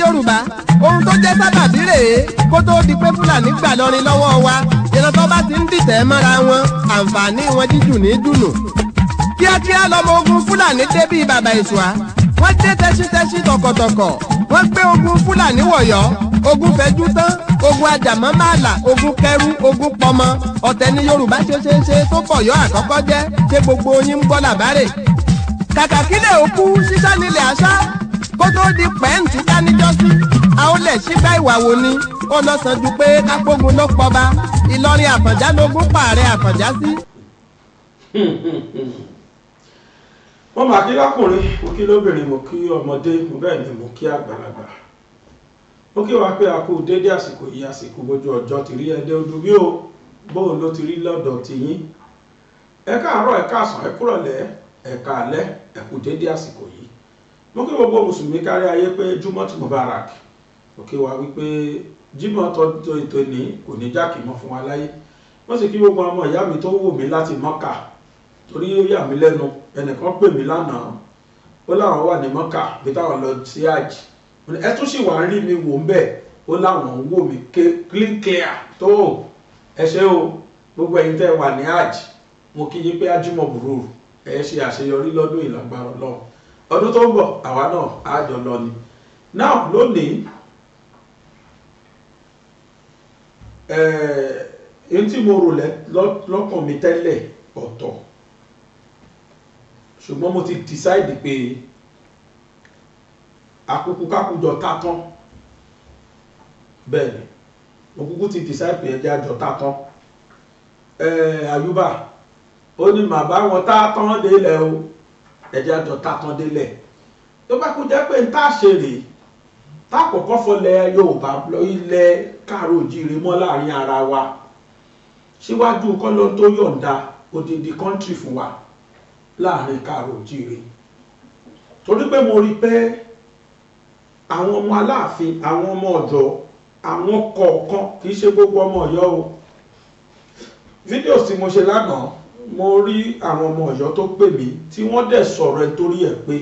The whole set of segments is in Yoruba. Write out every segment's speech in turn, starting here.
Yorùbá ohun tó jẹ́ sábàbí rèé kó tó di pé Fúlàní gbà lọrin lọ́wọ́ wa ìran tó bá ti ń dìtẹ̀ mọ́ra wọn àǹfààní wọn jíjù ní dùnù. kíákíá lọmọ ogun Fúlàní dé bíi bàbá ìṣùá wọ́n dé tẹ́sítẹ́sí tọkọ̀tọkọ̀ wọ́n gbé ogun Fúlàní wọ̀yọ́ ogun fẹjú tán ogun ajàmọ́ mààlà ogun kẹrù ogun pọmọ ọ̀tẹ̀ ní Yorùbá ṣe tó fọ̀yọ́ àkọ́kọ́ jẹ́ ṣé gbogbo yín ń gbọ́ làbárè. kàkà kílẹ̀ òkú ṣíṣá nílẹ̀ àṣá kó tó di pẹ́ǹtì dánijọ́sí àwọn lẹ̀ ṣígbá ìwà wo ni ó lọ sàn ju pé kápógun ló pọba Ìlọrin Àfọ̀njá lógún pààrẹ Àfọ̀njá sí. wọ́n máa kí lọ́kùnrin mo kí lóbìnrin mo kí ọmọdé mo bẹ́ẹ̀ ni mo kí àgbàlagbà mo kí wa pé a kú dédé àsìkò yìí àsìkò bójú ọjọ́ ti rí ẹdẹ ojú bí o bóun ló ti rí lọ́dọ̀ tiyín ẹ káàárọ̀ ẹ káàsán ẹ kúrọ̀lẹ́ ẹ káalẹ́ ẹ kú dédé àsìkò yìí mo kí gbogbo mùsùlùmí kárí ayé pé Jumot Mubarak mo kí wa wípé Jímọ̀ tọ́jú ètò ní kò ní jákì mọ́ fún wa láyé wọ́n sì kí gbogbo ọmọ ìyá mi tó wò mí láti Mọ́kà torí ó yà mí lẹ́nu ẹnìkan pè mí lánàá ó láwọn wà ní Mọ́kà bí táwọn lọ sí àjì ẹ tún sì wà rí mi wò ń bẹ̀ ó láwọn wò mí clear tó ẹ ṣé o gbogbo ẹ̀yin tẹ́ wà ní àjì mo kí yín pé ajímọ̀ bùrù ẹ ṣe àṣeyọrí lọ́dún ìlàgbára Ọlọ́run ọdún tó ń bọ̀ àwa náà á jọ lọ ni náà lónìí èyí tí mo rò lọ́kàn mi tẹ́lẹ̀ ọ̀tọ̀ ṣùgbọ́n mo ti decide pé àkókò kákùjọ tátán bẹ́ẹ̀ ni mo kúkú ti decide pé ẹjẹ́ àjọ tátán Àyùbá ó ní màá bá wọn tátán délẹ̀ o ẹjẹ́ àjọ tátán délẹ̀ tó bá kú jẹ́ pé ń tá ṣe rèé tákọ̀ọ́kọ́ fọlẹ̀ Yorùbá ilẹ̀ káàró òjíire mọ́ láàrin ara wa síwájú kọ́lọ́ tó yọ̀ǹda odidi kọ́ńtì fún wa láàrin káàró òjíire torí pé mo rí pé àwọn ọmọ Aláàfin àwọn ọmọ Ọ̀yọ́ àwọn kọ̀ọ̀kan kì í ṣe gbogbo ọmọ Ọ̀yọ́ o fídíò tí mo ṣe lánàá mo rí àwọn ọmọ Ọ̀yọ́ tó pè mí tí wọ́n dẹ̀ sọ̀rọ̀ ẹ torí ẹ̀ pé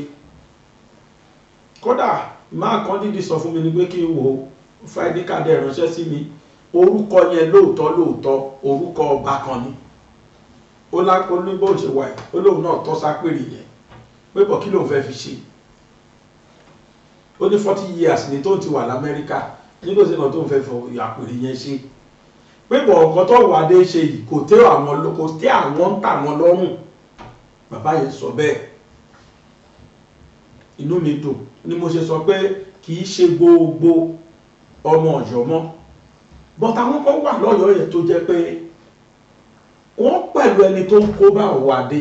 kódà máa kan dídí sọ fún mi ní pé kí n wo friday card ẹ̀ ránṣẹ́ sí mi orúkọ yẹn lóòótọ́ orúkọ ọba kan ni ó lápò ní bó ṣe wà ó lóun náà tọ́ sápèrè yẹn pé bọ̀ kí lóun fẹ́ fi ṣe ó ní 40 years ní tó ti wà l'Amẹ́ríkà nígbà tí tó ń fẹ́ fọ àpèrè yẹn ṣe pé bọ̀ ọ̀kan tó wà dé ṣe yìí kò tẹ́ àwọn ń tà wọn lọ́rùn bàbá yẹn sọ bẹ́ẹ̀ inú mi dùn ni mo ṣe sọ pé kì í ṣe gbogbo ọmọ Ọ̀yọ́ mọ́ but àwọn kan wà lọ́yọ̀ọ́ yẹn tó jẹ́ pé wọ́n pẹ̀lú ẹni tó ń kó bá ọ̀wà dé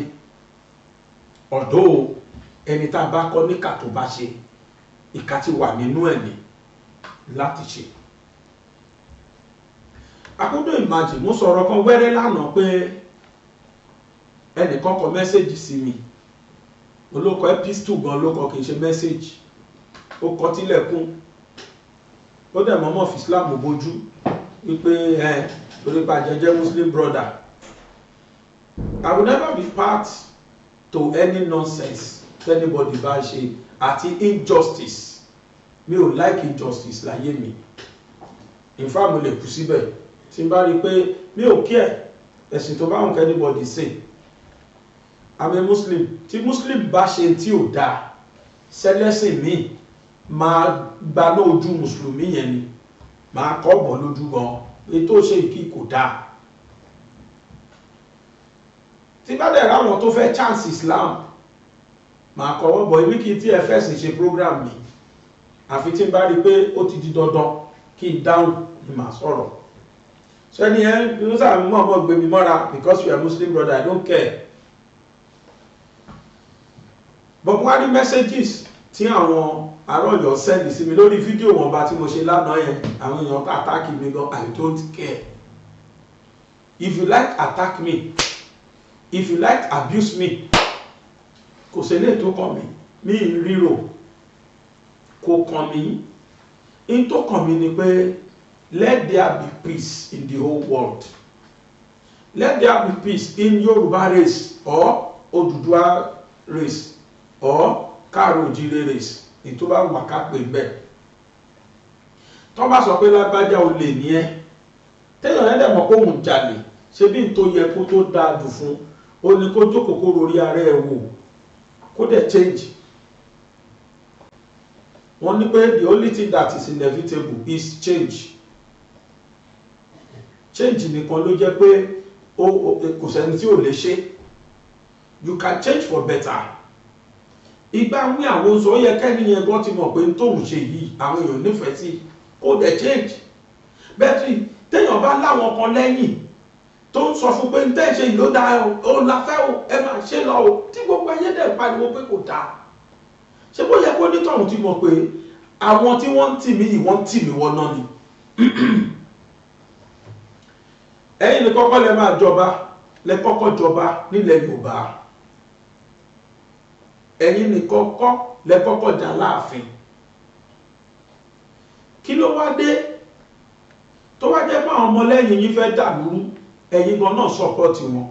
ọ̀dọ́ ẹni tá a bá kọ́ níkà tó bá ṣe ìka ti wà nínú ẹ̀ ní láti ṣe akúndó ìmájì mo sọ̀rọ̀ kan wẹ́rẹ́ lánàá pé ẹnìkan kọ mẹ́sẹ̀jì sí mi olókọ epistle gan lókọ kìí ṣe mẹ́sẹ̀jì ó kọ tílẹ̀kùn ó dẹ̀ mọ́mọ́ fi Islam bójú wípé lórí pàjẹjẹ Muslim brother I will never be part to any nonsense anybody bá ṣe àti injustice mi ò like injustice láyé mi in fact mo lè kú síbẹ̀ tí n bá rí pé mi ò kí ẹ̀ ẹ̀sìn tó bá wọn kẹ́ anybody say I'm a Muslim tí Muslim bá ṣe tí ò dáa sẹ́lẹ́sìn mi máa gbaná ojú mùsùlùmí yẹn ni máa kọ́ bọ̀ lójú gan ètò ṣe ìkí kò dáa tí bá dẹ̀ ráwọn tó fẹ́ chance Islam máa kọ́wọ́ bọ̀ ibi kí tí ẹ fẹ́ sì ṣe program mi àfi tí n bá rí pé ó ti di dandan kí n dáhùn ni màá sọ̀rọ̀ sẹ́ni ẹ bí wọ́n sáà mú ọmọ gbé mi mọ́ra because you are Muslim brother I don't care but wọ́n á rí messages tí àwọn arọ́yọ̀ send sí mi lórí fídíò wọn bá tí mo ṣe lánàá yẹn àwọn èèyàn ká attack mi gan I don't care if you like attack me if you like abuse me kò sí ilé tó kàn mí mi ríro kò kàn mí in tó kàn mí ni pé let there be peace in the whole world let there be peace in Yoruba race or Odùduwà race or Káàárọ̀-o-jíire race ní tó bá wà ká pè bẹ́ẹ̀ tó bá sọ pé lágbájá olè ní ẹ téèyàn yẹn dẹ̀ mọ̀ pé òun jalè ṣe bí n tó yẹ kó tó dáa jù fún ó ní kó jókòó kó rorí ara ẹ̀ wò kó dẹ̀ change. Wọ́n ní pé the only thing that is inevitable is change. Change nìkan ló jẹ́ pé kò sẹ́ni tí ò lè ṣe. You can change for better. Ìgbà wí àwọn sọ yẹ kẹ́ni yẹn gan ti mọ̀ pé tóun ṣe yìí àwọn èèyàn nífẹ̀ẹ́ sí kó dẹ̀ change. Bẹ́ẹ̀ni téèyàn bá láwọn kan lẹ́yìn tó ń sọ fún pé ń tẹ́ ṣe yìí ló dáa o la fẹ́ o ẹ máa ṣe lọ o tí gbogbo ayé dẹ̀ pariwo pé kò dáa. Ṣé bó yẹ kó nítọ̀hún ti mọ̀ pé àwọn tí wọ́n ń tì mí yìí wọ́n ń tì mí wọ́n náà ni. Ẹ̀yin ni kọ́kọ́ lẹ máa jọba lẹ kọ́kọ́ jọba nílẹ̀ Yorùbá. Ẹ̀yin ni kọ́kọ́ lẹ kọ́kọ́ dà láàfin. Kí ló wá dé tó wá jẹ́ pé àwọn ọmọlẹ́yìn yín fẹ́ dàlúrú ẹ̀yin gan náà support wọn.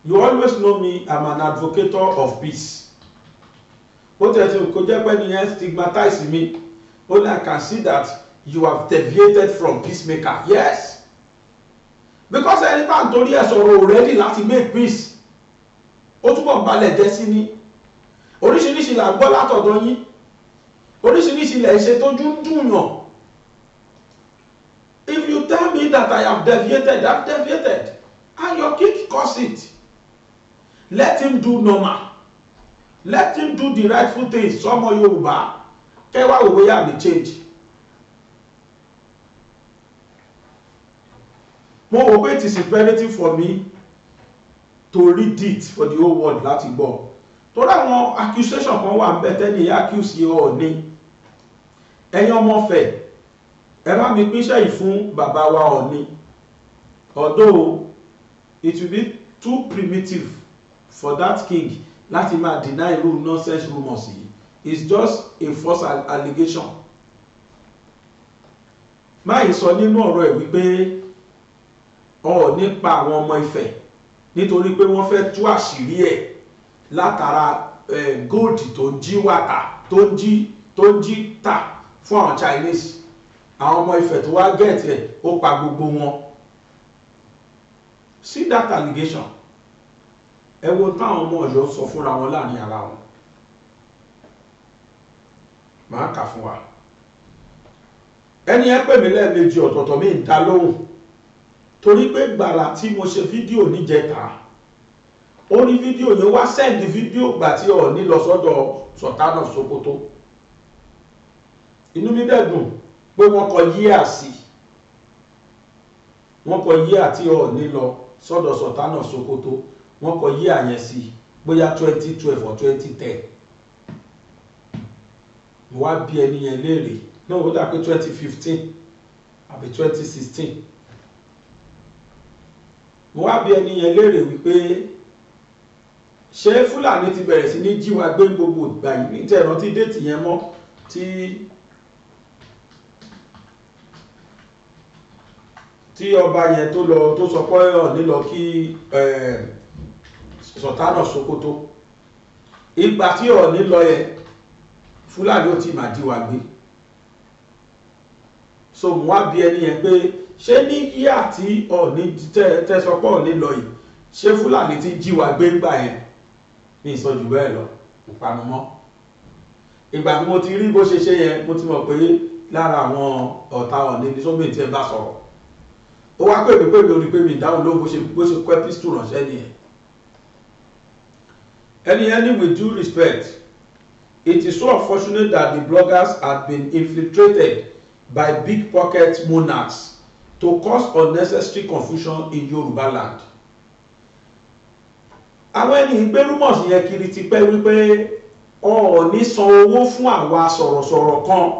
You always know me, I'm an advocate of peace. Ó tẹ̀ tí kò jẹ́ pé nìyẹn stigmatize me. Only I can see that you have deviated from peacemaker. Yes. Because ẹni tá à ń torí ẹ̀ sọ̀rọ̀ already láti make peace. Ó túbọ̀ balẹ̀ jẹ́ sí ní. Oríṣiríṣi là ń gbọ́ látọ̀dọ̀ yín. Oríṣiríṣi lẹ̀ ṣe tójú ń dùn yàn. If you tell me that I have deviated, I've deviated. And your kid cause it. Let him do normal. Let him do the rightful things. Sọmọ Yorùbá kẹwàá òwe yà lè change. Mo wò pé it is imperative for me to read it for the whole world láti gbọ́. Torí àwọn accusation kan wà ń bẹ tẹ́lẹ̀ accuse Ọọ̀ni. Ẹ̀yin ọmọ Ifẹ̀ ẹ bá mi pínṣẹ́ yìí fún bàbá wa Ọọ̀ni. Although it will be too primitive for that king láti máa deny irú nonsense rumours yìí. It's just a false allegation. Máyì sọ nínú ọ̀rọ̀ ẹ̀ wípé Ọọ̀ni pa àwọn ọmọ Ifẹ̀ nítorí pé wọ́n fẹ́ tú àṣírí ẹ̀ látara gold tó ń jí wàtà tó ń jí tà fún àwọn Chinese. Àwọn ọmọ Ifẹ̀ tó wá gẹ̀ẹ́tì ẹ̀ ó pa gbogbo wọn. See that allegation. Ẹ wo táwọn ọmọ Ọ̀yọ́ sọ fúnra wọn láàrin ara wọn. Màá kà fún wa. Ẹni ẹ pè mí lẹ́ẹ̀mejì ọ̀tọ̀ọ̀tọ̀ mi ń dá lóhùn torí pé gbàrà tí mo ṣe fídíò níjẹta ó ní fídíò yẹn wá sẹ́ndì fídíò gbà tí Ọọ̀ni lọ sọ́dọ̀ Sultan of Sokoto. Inú mi dẹ̀ dùn pé wọ́n kọ yíà sí wọ́n kọ yíà tí Ọọ̀ni lọ sọ́dọ̀ Sultan of Sokoto wọ́n kọ yíà yẹn sí bóyá 2012 or 2010. Mo wá bí ẹni yẹn léèrè náà ó dà pé 2015 àbí 2016. Mo wá bí ẹni yẹn léèrè wípé ṣé Fúlàní ti bẹ̀rẹ̀ sí ní jí wa gbé gbogbo ìgbà yìí ní tẹ̀rọ tí déètì yẹn mọ́ tí ọba yẹn tó sọ pé Ọọ̀ni lọ kí Sultan of Sokoto. Ìgbà tí Ọọ̀ni lọ yẹn Fúlàní ò tí máa jí wa gbé. So mo wá bí ẹni yẹn pé ṣé ní yíyà tí Ọọ̀ni tẹ́sọpọ̀ Ọọ̀ni lọ yìí ṣé Fúlàní ti jí wa gbé ńgbà yẹn ní ìsọjù bẹ́ẹ̀ lọ ìpanu mọ́. Ìgbà tí mo ti rí bó ṣe ṣe yẹn mo ti mọ̀ pé lára àwọn ọ̀tá Ọọ̀ni ní sómi tí ẹ bá sọ̀rọ̀. Ó wá pè mí orí pé mi ìdáhùn ló bó ṣe kọ́ pistol ránṣẹ́ nìyẹn. Any with due respect, it is so unfortunate that the bloggers have been infiltrated by big pocket monarchs to cause unnecessary confusion in Yoruba land. Àwọn ẹni gbé rumors yẹn kiri ti pẹ́ wípé Ọọ̀ni san owó fún àwa sọ̀rọ̀sọ̀rọ̀ kan.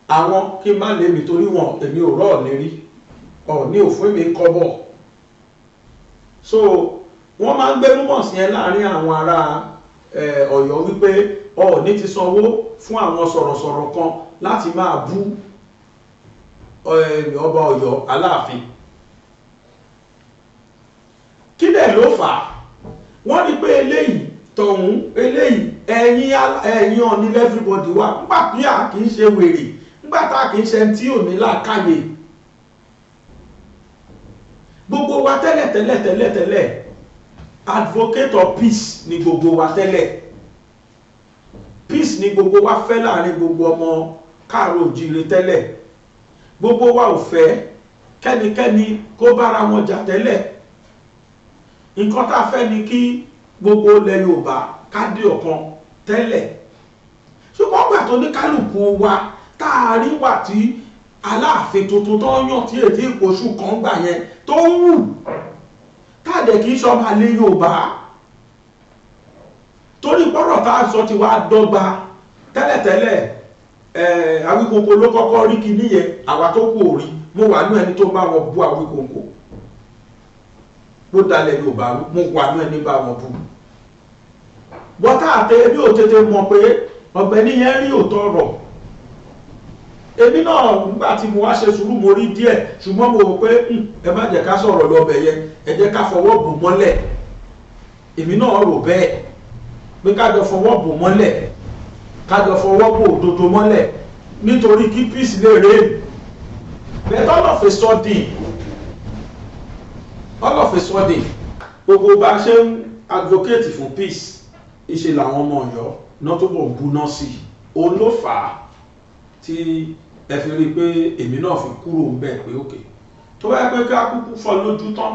Àwọn kí n má lè mi torí wọn èmi ò rọ̀ Ọọ̀ni rí. Ọọ̀ni ò fún mi kọ́bọ̀. So wọ́n máa ń gbé rumors yẹn láàrin àwọn ará Ọ̀yọ́ wípé Ọọ̀ni ti san owó fún àwọn sọ̀rọ̀sọ̀rọ̀ kan láti máa bú ọba Ọ̀yọ́ Alaafin. Kí dẹ̀ ló fà á? Wọ́n rí pé eléyìí tọ̀hún eléyìí ẹ̀yin ọ̀ní everybody wà nígbà tí a kì í ṣe wèrè nígbà tá a kì í ṣe tí ò ní làákàyè gbogbo wa tẹ́lẹ̀ advocate of peace ni gbogbo wa tẹ́lẹ̀ peace ni gbogbo wa fẹ́ láàrin gbogbo ọmọ káàró òjíire tẹ́lẹ̀ gbogbo wa ò fẹ́ kẹ́nikẹ́ni kó bára wọn jà tẹ́lẹ̀ nǹkan tá a fẹ́ ni kí gbogbo ilẹ̀ Yorùbá ká dé ọ̀kan tẹ́lẹ̀ ṣùgbọ́n gbà tó ní kálukú wa tá a rí wà tí Aláàfin tuntun tó yàn tí èdè ìpòṣù kan gbà yẹn tó ń wù táàdẹ̀ kì í sọ máa lé Yorùbá torí pọ́rọ̀ tá a sọ ti wá dọ́gba tẹ́lẹ̀tẹ́lẹ̀ Awíkonko ló kọ́kọ́ rí kíní yẹn àwa tó kù òrí mo wà ní ẹni tó bá wọn bú Awíkonko ló dalẹ̀ Yorùbá mo wà ní ẹni bá wọn bú bọ́tà àtẹ bí ò tètè mọ̀ pé ọ̀gbẹ́ni yẹn rí òótọ́ ọ̀rọ̀ èmi náà nígbà tí mo wá ṣe sùúrù mo rí díẹ̀ ṣùgbọ́n mo rò pé ẹ má jẹ́ ká sọ̀rọ̀ lọ́bẹ̀ yẹn ẹ jẹ́ ká fọwọ́ bò mọ́lẹ̀ èmi náà rò bẹ́ẹ̀ pé ká jọ fọwọ́ bò mọ́lẹ̀ ká jọ fọwọ́ bò òdodo mọ́lẹ̀ nítorí kí peace lè rè but all of a sudden gbogbo bá ṣe ń advocate fún peace ìṣe làwọn ọmọ Ọ̀yọ́ náà tó bọ̀ buná sí òun ló fà á tí ẹ fi rí i pé èmi náà fi kúrò ń bẹ̀ pé òkè tó bá yẹ pé ká kúkú fọ́ lójú tán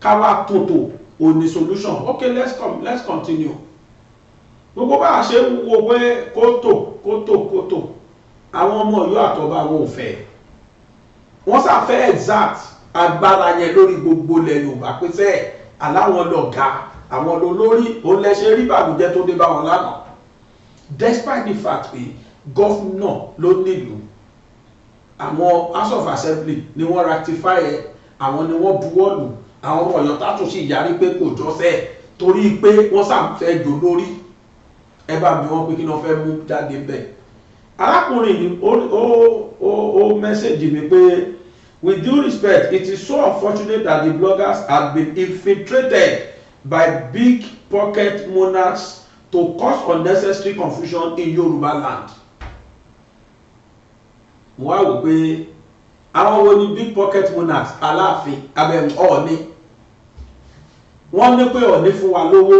ká wá tòótò òní solution okay let's continue gbogbo bá a ṣe ń wo pé kótó àwọn ọmọ Ọ̀yọ́ àtọba wọn ò fẹ́ wọ́n ṣàfẹ́ exact agbára yẹn lórí gbogbo ilẹ̀ Yorùbá pé sẹ́ẹ̀ aláwọn lọ̀gá àwọn olórí òun lẹ́sẹ̀ rí bàbújẹ́ tó dé bá wọn lánàá despite the fact pé gọ́fúnà ló nílùú àwọn House of Assembly ni wọ́n ratify ẹ̀ àwọn ni wọ́n buwọ́lù àwọn ọmọ Ọ̀yọ́ tátún sí yarí pé kò jọ́sẹ̀ torí pé wọ́n sàfẹ́ jò lórí ẹ bá mi wọ́n pé kí wọ́n fẹ́ mú jáde bẹ́ẹ̀ arákùnrin ni ó mẹ́sẹ̀jì mi pé with due respect it is so unfortunate that the bloggers have been infiltrated by big pocket monarchs to cause unnecessary confusion in Yoruba land. Mo wá wò pé àwọn wo ni big pocket monarchs Alaafin abẹ́mu Ọọ̀ni wọ́n ní pé Ọọ̀ni fún wa lówó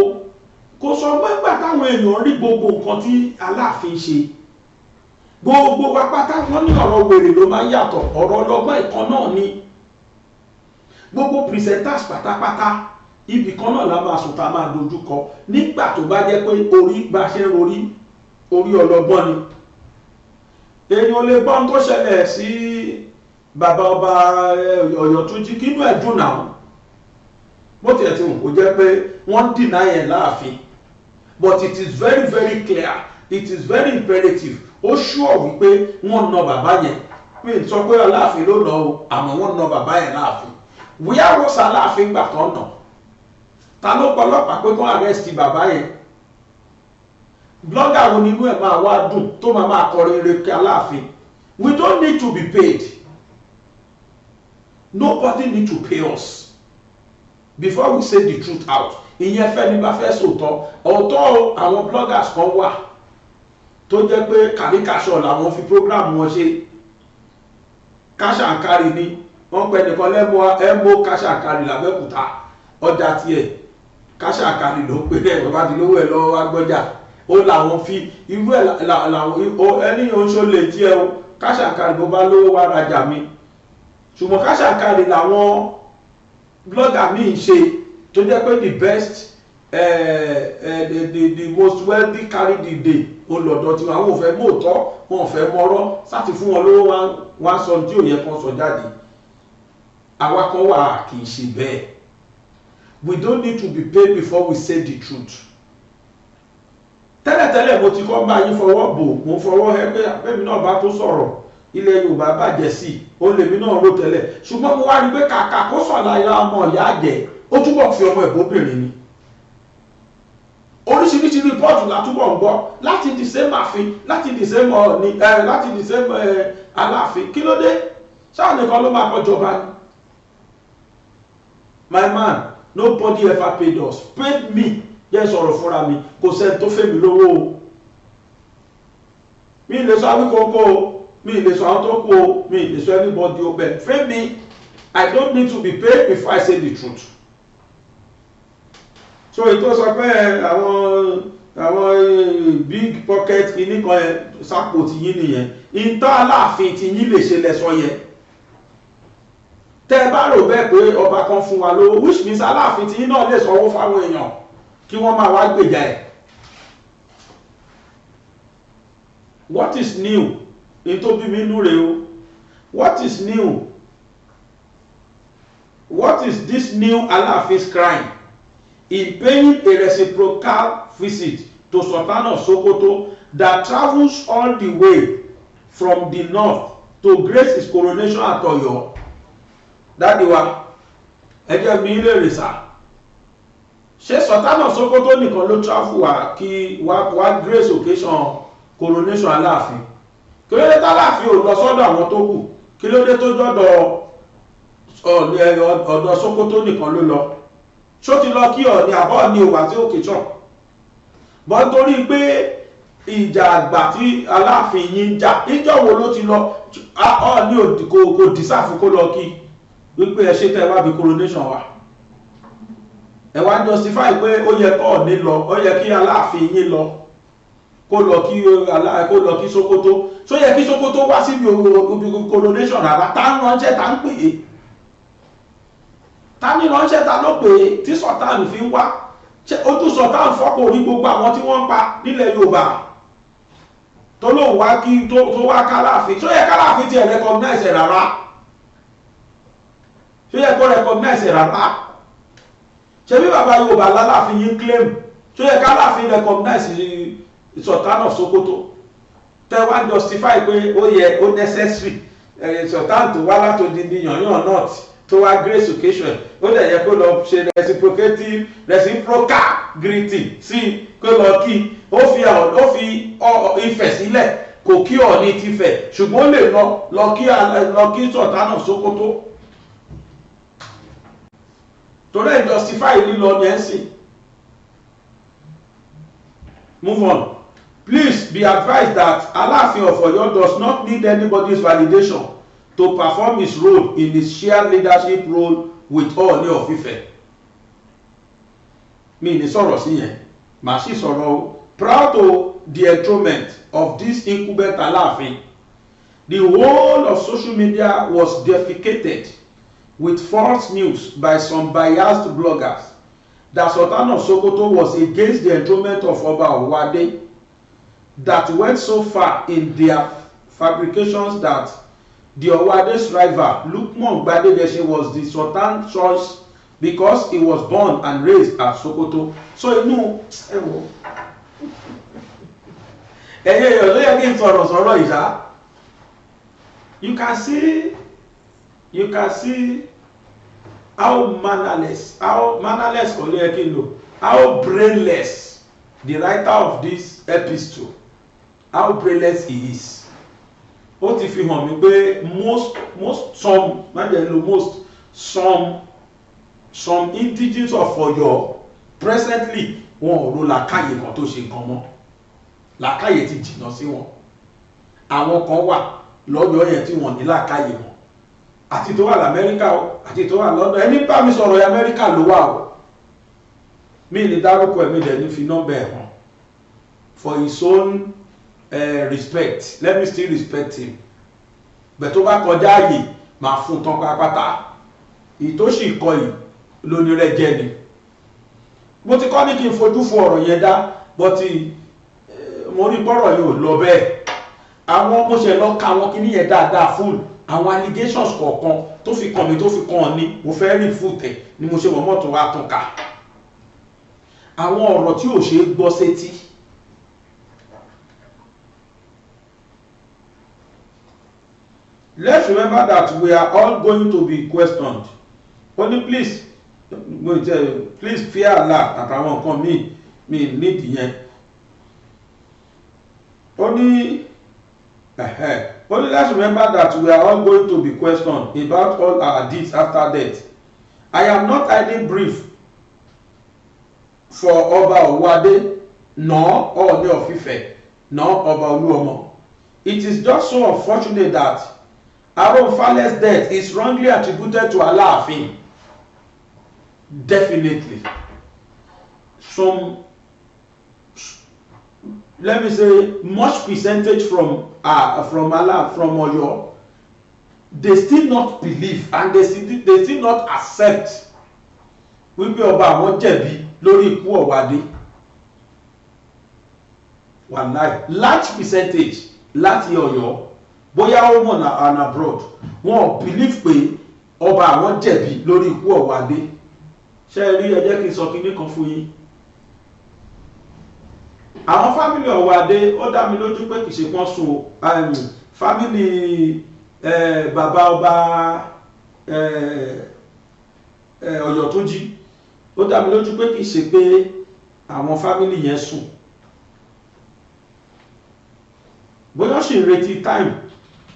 kò sọ gbẹ́gbà táwọn èèyàn rí gbogbo nǹkan tí Alaafin ṣe gbogbo wa pátá wọ́n ní ọ̀rọ̀ wèrè ló máa ń yàtọ̀ ọ̀rọ̀ ọlọ́gbọ́n ìkan náà ni gbogbo presenters pátápátá ibì kan náà la máa sùn tá a máa dojú kọ nígbà tó bá jẹ́ pé orí bá ṣe ń orí ọlọ́gbọ́n ni èèyàn lè gbọ́n tó ṣẹlẹ̀ sí bàbá ọba Ọ̀yọ́ tó jí kínú ẹ̀ dùn náà bó tiẹ̀ ti wù kó jẹ́ pé wọ́n dìnnà yẹn láàfin but it is very very clear it is very imperative ó ṣúọ̀ wípé wọ́n na bàbá yẹn pé sọ pé Aláàfin ló nà ó àmọ́ wọ́n na bàbá yẹn láàfin wíyá wọ́n sá Aláàfin gbà tán nà ta ló pọlọ́pàá pé kán arrest bàbá yẹn blogger wo nínú ẹ̀ máa wá dùn tó máa kọrin reke Aláàfin we don't need to be paid nobody need to pay us before we say the truth out ìyẹn fẹ́ ní bá fẹ́ sòótọ́ ọ̀tọ̀ àwọn bloggers kan wà tó jẹ́ pé kàríkàṣọ́ làwọn fi program wọn ṣe káṣàǹkárì ni wọ́n pẹ́ nìkan ẹ̀mọ́ káṣàǹkárì làbẹ́kúta ọjà tiẹ̀ káṣàǹkárì ló pé bẹ́ẹ̀ bàbá ti lówó ẹ̀ lọ́wọ́ agbọ́jà ó làwọn fi irú ẹ̀ làwọn ẹni oṣù lè tí ẹ o káṣàǹkárì bó bá lówó wá rajà mi ṣùgbọ́n káṣàǹkárì làwọn blogger mi ń ṣe tó jẹ́ pé the best the most wealthy carry the day ó lọ́dọ̀ tí àwọn ò fẹ́ mọ̀ọ́tọ́ wọn ò fẹ́ mọ́rọ́ sáti fún wọn lówó wá sọ tí ò yẹ kan sọ jáde àwa kan wà kì í ṣe bẹ́ẹ̀ we don't need to be paid before we say the truth tẹ́lẹ̀tẹ́lẹ̀ mo ti kọ́ bá yín fọwọ́ bò mo fọwọ́ ẹ pé àbẹ́mi náà bá tó sọ̀rọ̀ ilẹ̀ Yorùbá bàjẹ́ sí i ó lèmi náà rò tẹ́lẹ̀ ṣùgbọ́n mo wá rí pé kàkà kó sọ̀lá ìyá ọmọ ìyá àjẹ́ ó túbọ̀ fi ọmọ ẹ̀bọ́bìnrin ni oríṣiríṣi rìpọ́ọ̀tù látúbọ̀ ń gbọ́ láti the same àfin láti the same Ọọ̀ni láti the same Aláàfin kí ló dé ṣáà nìkan ló máa kọjọba ni my man nobody ever paid us paid me jẹ́ sọ̀rọ̀ fúnra mi kò sẹ́ni tó fẹ́ mi lówó o mi lè sọ Awíkóńkó o mi lè sọ àwọn tó kú o mi lè sọ anybody o bẹ́ẹ̀ fẹ́ mi I don't need to be paid before I say the truth. So ètò sọ pé àwọn big pocket kìíní kan yẹn sápò ti yín nìyẹn ìtàn Aláàfin ti yín lè ṣe lẹ́sọ yẹn tẹ́ bá rò bẹ́ẹ̀ pé ọba kan fún wa lówó which means Aláàfin ti yín náà lè sanwó fáwọn èèyàn kí wọ́n máa wá gbèjà ẹ̀. What is new in tó bí mi nú rèé o what is new what is this new Alaafin's crime in paying a reciprocal visit to Sultan of Sokoto that travels all the way from the north to grace his coronation at Ọ̀yọ́? Dáàdi wa ẹjẹ mi lè rè sá ṣé Sultan of Sokoto nìkan ló travel wá kí wá grace occasion coronation Aláàfin? Kí ló dé tí Aláàfin ò lọ sọ́dọ̀ àwọn tó kù? Kí ló dé tó jọ́dọ̀ ọ̀dọ̀ Sokoto nìkan ló lọ? Ṣó ti lọ kí Ọọ̀ni àbọ̀ ní òwà tí ó kìíṣàn bọ́ torí pé ìjà àgbà tí Aláàfin yìí ń jà níjọ́ wo ló ti lọ Ọọ̀ni kò dìsáàfù kó lọ kí wípé ẹ ṣe tẹ́ wá bí coronation wa ẹ wá justify pé ó yẹ kó Ọọ̀ni lọ ó yẹ kí Aláàfin yìí lọ kó lọ kí Sokoto ṣó yẹ kí Sokoto wá síbi coronation rárá tá ń ránṣẹ́ tá ń pè é ta ní ránṣẹ́ ta ló pè é tí Sultan fi ń wá ojú Sultan fọ́pọ̀ orí gbogbo àwọn tí wọ́n ń pa nílẹ̀ Yorùbá tó lóun wá kí tó wá k'Aláàfin ṣó yẹ k'Aláàfin ti recognize rárá ṣó yẹ kó recognize rárá ṣe bí bàbá Yorùbá l'Aláàfin yín claim ṣó yẹ k'Aláàfin recognize Sultan of Sokoto tẹ́wàá justify pé ó yẹ ó necessary Sultan tó wá látòdì yànyàn north tó wá grace occasion ó dẹ̀ yẹ kó lọ ṣe reciprocal greeting sí kó lọ kí ó fi Ifẹ̀ sílẹ̀ kò kí Ọọ̀ni t'Ifẹ̀ ṣùgbọ́n ó lè lọ kí Sultan of Sokoto torí ẹ̀ justify lílọ ní ẹ̀sìn. Move on. Please be advised that Alaafin of Ọ̀yọ́ does not need anybody's validation to perform his role in his shared leadership role with Ọọ̀ni of Ifẹ̀. Mi ní sọ̀rọ̀ sí yẹn, màá sì sọ̀rọ̀ o. Prior to the enthronement of this incumbent Alaafin, the whole of social media was defecated with false news by some biased bloggers that Sultan of Sokoto was against the enthronement of Oba Owade, that went so far in their fabrications that the Owade's rival Lukman Gbadegesin was the Sultan's choice because he was born and raised at Sokoto. So inú ẹ̀wọ̀ ẹ̀yẹ èèyàn ló yẹ kí n sọ̀rọ̀ ìṣá. You can see how mannerless kò ló yẹ kí n lò, how brainless the writer of this epistle, how brainless he is. Ó ti fi hàn mí pé some indigenous of Ọ̀yọ́ presently wọn ò ro làákàyè kan tó ṣe nǹkan mọ́, làákàyè ti jìnnà sí wọn. Àwọn kan wà lọ́yọ́ yẹn tí wọ́n ní làákàyè wọn, àti tó wà l'Amẹ́ríkà o àti tó wà London. Ẹni bá mi sọ̀rọ̀ Amẹ́ríkà ló wà o, mi ní dárúkọ ẹ̀mí dẹ̀ ní fi nọ́mbà ẹ̀ hàn for his own respect. Let me still respect him, but tó bá kọjá ààyè máa fún tán pátápátá. Ìtòsí kọ yìí lóní rẹ jẹ ni. Mo ti kọ́ ní kí n fojú fo ọ̀rọ̀ yẹn dá, but mo rí bọ́rọ̀ yìí ò lọ bẹ́ẹ̀. Àwọn mo ṣe lọ ka àwọn kíní yẹn dáadáa full àwọn allegations kọ̀ọ̀kan tó fi kàn mí tó fi kàn ní mo fẹ́ rí fúùtẹ̀ ni mo ṣe wọ́n mọ́tò wá tún ká. Àwọn ọ̀rọ̀ tí ò ṣe é gbọ́ sétí. Let's remember that we are all going to be questioned. Only please fear Allah àtàwọn nǹkan mi nídìí yẹn. Only let's remember that we are all going to be questioned about all our deeds after death. I am not hiding brief for Oba Owade, nor Ooni of Ife, nor Oba Oluomo. It is just so unfortunate that Aronfale's death is wrongly attributed to Alaafin. Definitely. Some, let me say, much percentage from Oyo, they still not believe and they still not accept wípé ọba àwọn jẹ̀bi lórí ikú Ọ̀wádé. Wàláì large percentage láti Ọ̀yọ́ bóyá ó mọ̀ and abroad wọ́n believe pé ọba àwọn jẹ̀bi lórí ikú Ọ̀wádé. Ṣé rí ẹ jẹ́ kí n sọ kinní kan fún yín. Àwọn family Ọ̀wádé ó dá mi lójú pé kì í ṣe pọ́n sùn family bàbá ọba Ọ̀yọ́ tó jí ó dá mi lójú pé kì í ṣe pé àwọn family yẹn sùn. Bóyá sì ń retí time,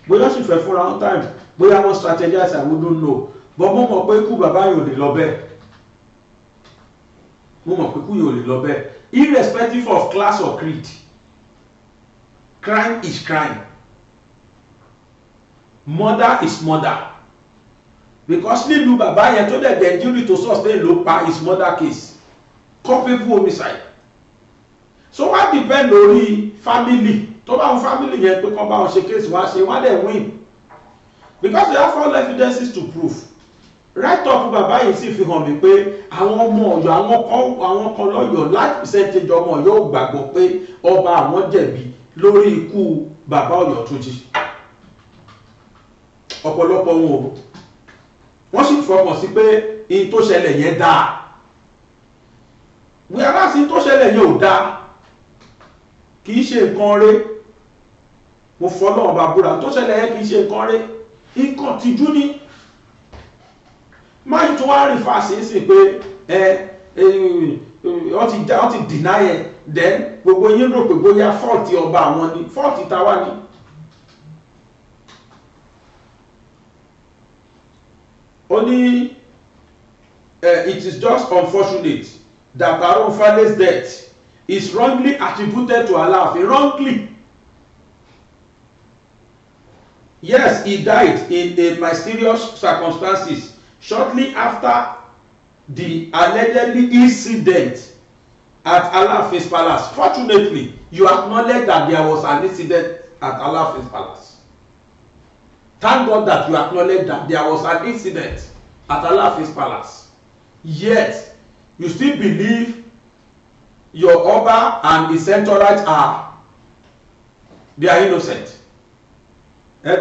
bóyá sì fẹ́ fúnra wọn time, bóyá wọ́n strategize, I wouldn't know. But mo mọ̀ pé ikú bàbá yóò lè lọ bẹ́ẹ̀. Mo mọ̀ pé ikú yóò lè lọ bẹ́ẹ̀. Irrespective of class or creed, crime is crime. Murder is murder. Because nílùú bàbá yẹn tó dẹ̀ the injury to sustain ló pa is murder case. Culpable homicide. So wá depend lórí family. Tó bá wọn family yẹn pé kán bá wọn ṣe case wá ṣe wá dẹ̀ win. Because they have all evidences to prove. Right up bàbá yìí sì fi hàn mí pé àwọn ọmọ Ọ̀yọ́ àwọn kan lọ́yọ̀ọ́ large percentage ọmọ Ọ̀yọ́ ò gbàgbọ́ pé ọba àwọn jẹ̀bi lórí ikú bàbá Ọ̀yọ́ tó jí. Ọ̀pọ̀lọpọ̀ wọn ò wọ́n sì fọkàn sí pé in tó ṣẹlẹ̀ yẹn dáa. Whereas in tó ṣẹlẹ̀ yẹn ò dáa, kì í ṣe nǹkan rẹ̀. Mo fọlọ́ ọba búra tó ṣẹlẹ̀ yẹn kì í ṣe nǹkan rẹ̀. Nǹkan tìjú ni. Máyì tó wá rí fàṣẹ sí pé wọ́n ti deny ẹ̀ then gbogbo yín rò pé bóyá fault ọba àwọn ni fault tàwa ni. Only it is just unfortunate that Aronfale's death is wrongly attributed to Alaafin. Wrongly. Yes, he died in a mysterious circumstances shortly after the allegedly incident at Alaafin's palace. Fortunately, you acknowledge that there was an incident at Alaafin's palace. Thank God that you acknowledge that there was an incident at Alaafin's palace. Yet, you still believe your Oba and his entourage they are innocent. That